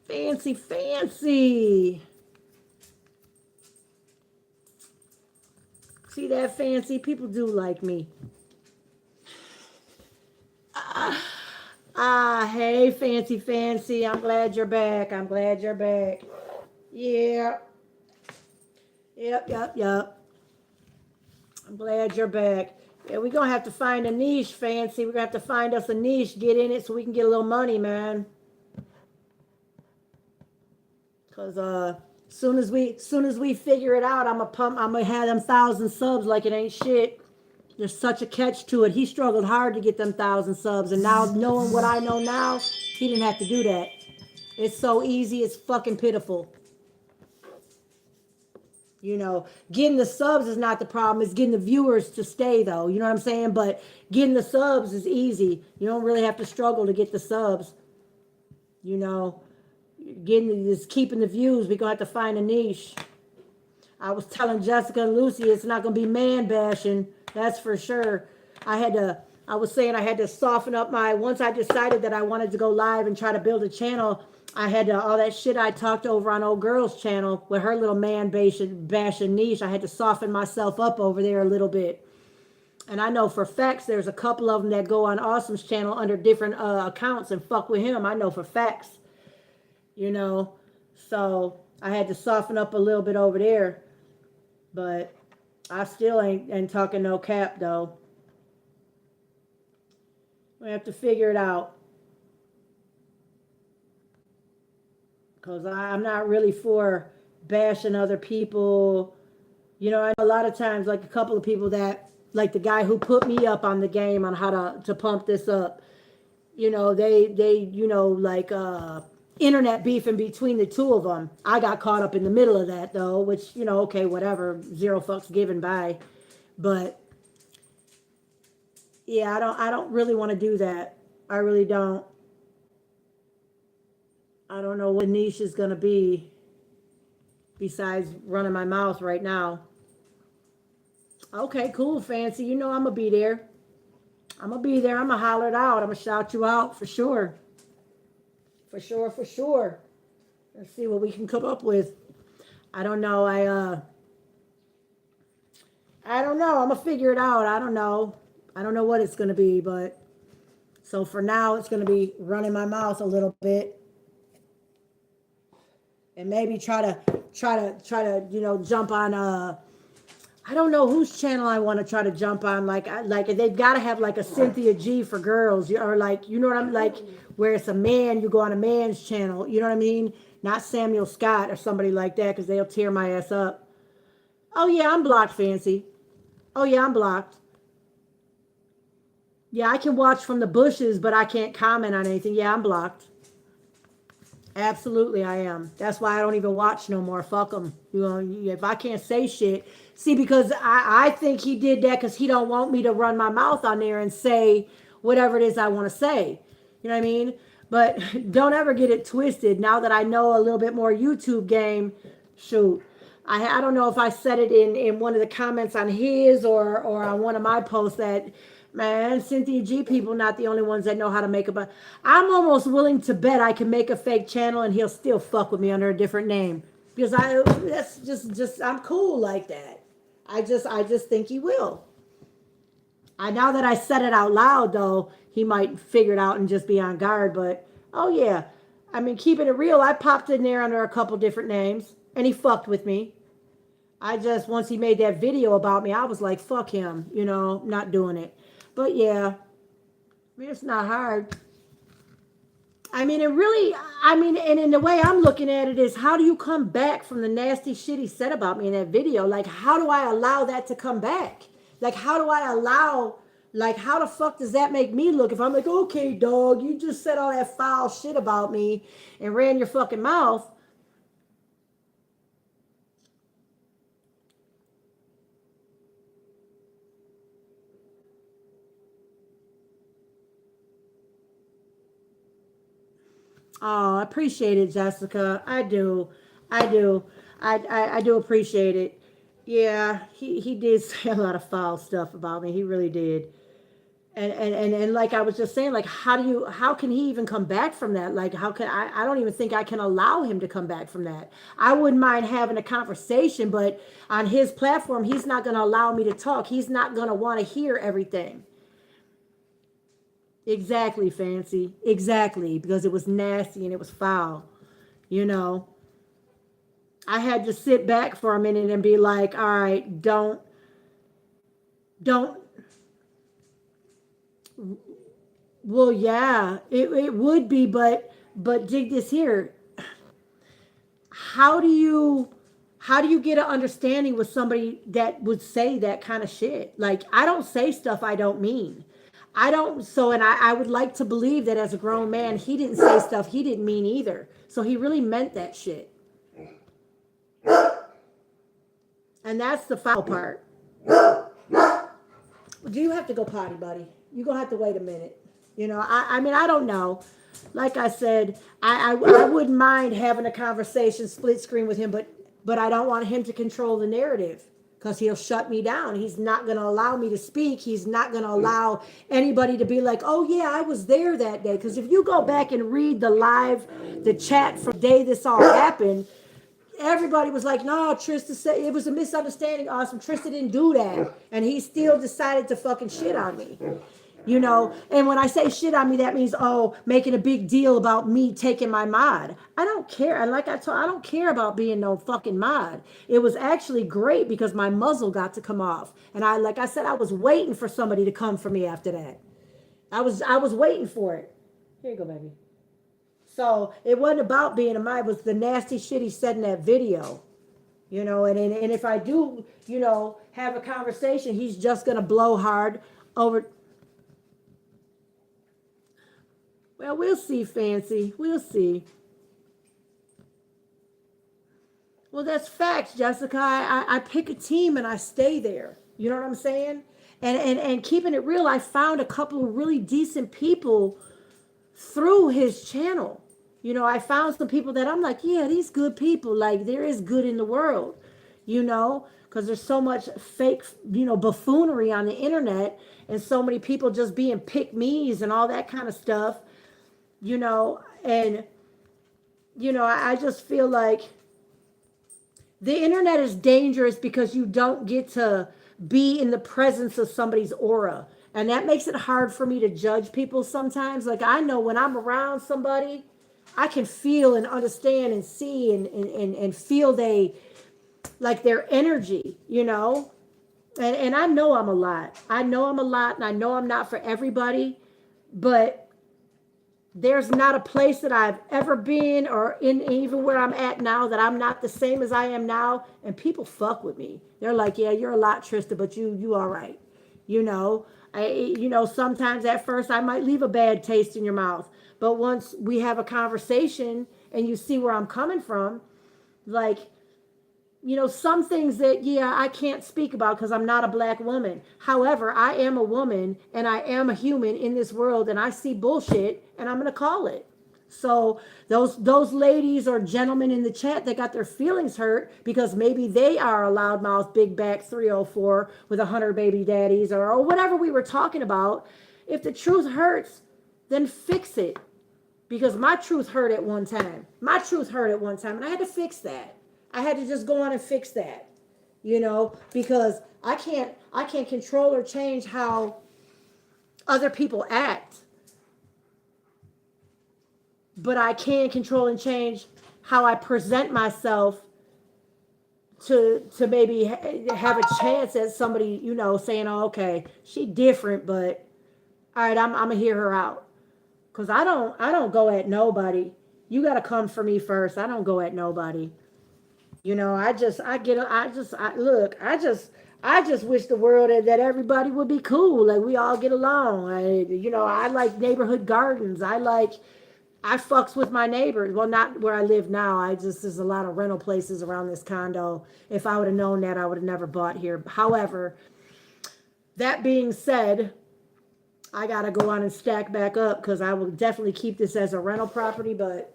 Fancy, fancy. See that, fancy? People do like me. Hey, fancy, fancy. I'm glad you're back. I'm glad you're back. Yeah. Yep. I'm glad you're back. Yeah, we're going to have to find a niche, fancy. We're going to have to find us a niche, get in it so we can get a little money, man. Because soon as we figure it out, I'm gonna have them 1,000 subs like it ain't shit. There's such a catch to it. He struggled hard to get them 1,000 subs, and now knowing what I know now, he didn't have to do that. It's so easy, it's fucking pitiful. You know, getting the subs is not the problem. It's getting the viewers to stay, though. You know what I'm saying? But getting the subs is easy. You don't really have to struggle to get the subs. You know, keeping the views. We're going to have to find a niche. I was telling Jessica and Lucy it's not going to be man bashing. That's for sure. I was saying I had to soften up once I decided that I wanted to go live and try to build a channel, I had to, all that shit I talked over on old girl's channel with her little man bashing niche, I had to soften myself up over there a little bit. And I know for facts there's a couple of them that go on Awesome's channel under different accounts and fuck with him. I know for facts. You know, so I had to soften up a little bit over there. But I still ain't talking no cap, though. We have to figure it out. Because I'm not really for bashing other people. You know, I know a lot of times, like a couple of people that, like the guy who put me up on the game on how to pump this up, you know, they you know, like internet beefing between the two of them. I got caught up in the middle of that, though, which, you know, okay, whatever, zero fucks given by. But yeah, I don't really want to do that. I really don't. I don't know what the niche is going to be besides running my mouth right now. Okay, cool, fancy. You know I'm going to be there. I'm going to be there. I'm going to holler it out. I'm going to shout you out for sure. For sure. Let's see what we can come up with. I don't know. I don't know. I'm going to figure it out. I don't know. I don't know what it's going to be, but so for now it's going to be running my mouth a little bit. And maybe try to, you know, jump on I don't know whose channel I want to try to jump on. Like they've got to have like a Cynthia G for girls, or like, you know what I'm like, where it's a man, you go on a man's channel. You know what I mean? Not Samuel Scott or somebody like that, because they'll tear my ass up. Oh yeah, I'm blocked, fancy. Oh yeah, I'm blocked. Yeah, I can watch from the bushes, but I can't comment on anything. Yeah, I'm blocked. Absolutely, I am. That's why I don't even watch no more. Fuck them. You know, if I can't say shit. See, because I think he did that because he don't want me to run my mouth on there and say whatever it is I want to say. You know what I mean? But don't ever get it twisted. Now that I know a little bit more YouTube game, shoot. I don't know if I said it in one of the comments on his or on one of my posts that, man, Cynthia G people not the only ones that know how to make a. I'm almost willing to bet I can make a fake channel and he'll still fuck with me under a different name, because that's just I'm cool like that. I just think he will. Now that I said it out loud, though, he might figure it out and just be on guard. But oh yeah, I mean, keeping it real, I popped in there under a couple different names and he fucked with me. Once he made that video about me, I was like, fuck him, you know, not doing it. But yeah, I mean, it's not hard. I mean, and in the way I'm looking at it is, how do you come back from the nasty shit he said about me in that video? Like, how do I allow that to come back? Like, how the fuck does that make me look if I'm like, okay, dog, you just said all that foul shit about me and ran your fucking mouth. Oh, I appreciate it, Jessica. I do. I do. I do appreciate it. Yeah, he did say a lot of foul stuff about me. He really did. And like I was just saying, like how can he even come back from that? Like how can I don't even think I can allow him to come back from that. I wouldn't mind having a conversation, but on his platform, he's not gonna allow me to talk. He's not gonna want to hear everything. Exactly, Fancy. Exactly, because it was nasty and it was foul. You know, I had to sit back for a minute and be like, all right, don't, well, yeah, it would be, but dig this here. How do you, how do you get an understanding with somebody that would say that kind of shit? Like, I don't say stuff I don't mean. I don't, so, and I would like to believe that as a grown man, he didn't say stuff he didn't mean either. So he really meant that shit. And that's the foul part. Do you have to go potty, buddy? You're gonna have to wait a minute. I mean, I don't know. Like I said, I wouldn't mind having a conversation split screen with him, but I don't want him to control the narrative because he'll shut me down. He's not gonna allow me to speak. He's not gonna allow anybody to be like, oh yeah, I was there that day. Because if you go back and read the chat from the day this all happened, everybody was like, no, Trista said it was a misunderstanding. Awesome. Trista didn't do that. And he still decided to fucking shit on me. And when I say shit on me, that means, oh, making a big deal about me taking my mod. I don't care. And like I told, I don't care about being no fucking mod. It was actually great because my muzzle got to come off. And like I said, I was waiting for somebody to come for me after that. I was waiting for it. Here you go, baby. So it wasn't about being a mod. It was the nasty shit he said in that video. And if I do, have a conversation, he's just gonna blow hard over. Well, we'll see, Fancy. We'll see. Well, that's facts, Jessica. I pick a team and I stay there. You know what I'm saying? And keeping it real, I found a couple of really decent people through his channel. I found some people that I'm like, yeah, these good people. Like, there is good in the world, because there's so much fake, buffoonery on the internet and so many people just being pick-me's and all that kind of stuff, and, I just feel like the internet is dangerous because you don't get to be in the presence of somebody's aura. And that makes it hard for me to judge people sometimes. Like, I know when I'm around somebody, I can feel and understand and see and feel like their energy, And I know I'm a lot. I know I'm a lot and I know I'm not for everybody, but there's not a place that I've ever been or in even where I'm at now that I'm not the same as I am now. And people fuck with me. They're like, yeah, you're a lot, Trista, but you all right. Sometimes at first I might leave a bad taste in your mouth. But once we have a conversation and you see where I'm coming from, like, some things that, yeah, I can't speak about because I'm not a black woman. However, I am a woman and I am a human in this world and I see bullshit and I'm going to call it. So those ladies or gentlemen in the chat that got their feelings hurt because maybe they are a loudmouth, big back 304 with 100 baby daddies or whatever we were talking about. If the truth hurts, then fix it. Because my truth hurt at one time. My truth hurt at one time and I had to fix that. I had to just go on and fix that, because I can't control or change how other people act, but I can control and change how I present myself to maybe have a chance at somebody, saying, oh, okay, she different, but all right, I'm gonna hear her out. Cause I don't go at nobody. You got to come for me first. I don't go at nobody. I just wish the world that everybody would be cool. Like we all get along. I like neighborhood gardens. I fucks with my neighbors. Well, not where I live now. There's a lot of rental places around this condo. If I would have known that, I would have never bought here. However, that being said, I got to go on and stack back up because I will definitely keep this as a rental property, but,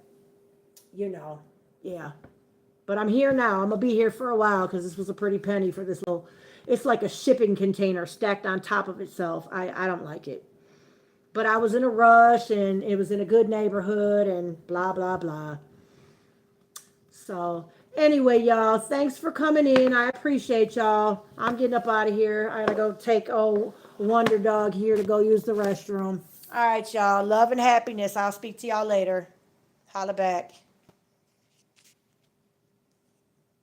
you know, yeah. But I'm here now. I'm going to be here for a while because this was a pretty penny for this little, it's like a shipping container stacked on top of itself. I don't like it. But I was in a rush and it was in a good neighborhood and blah, blah, blah. So anyway, y'all, thanks for coming in. I appreciate y'all. I'm getting up out of here. I gotta go take old Wonder Dog here to go use the restroom. All right, y'all. Love and happiness. I'll speak to y'all later. Holla back.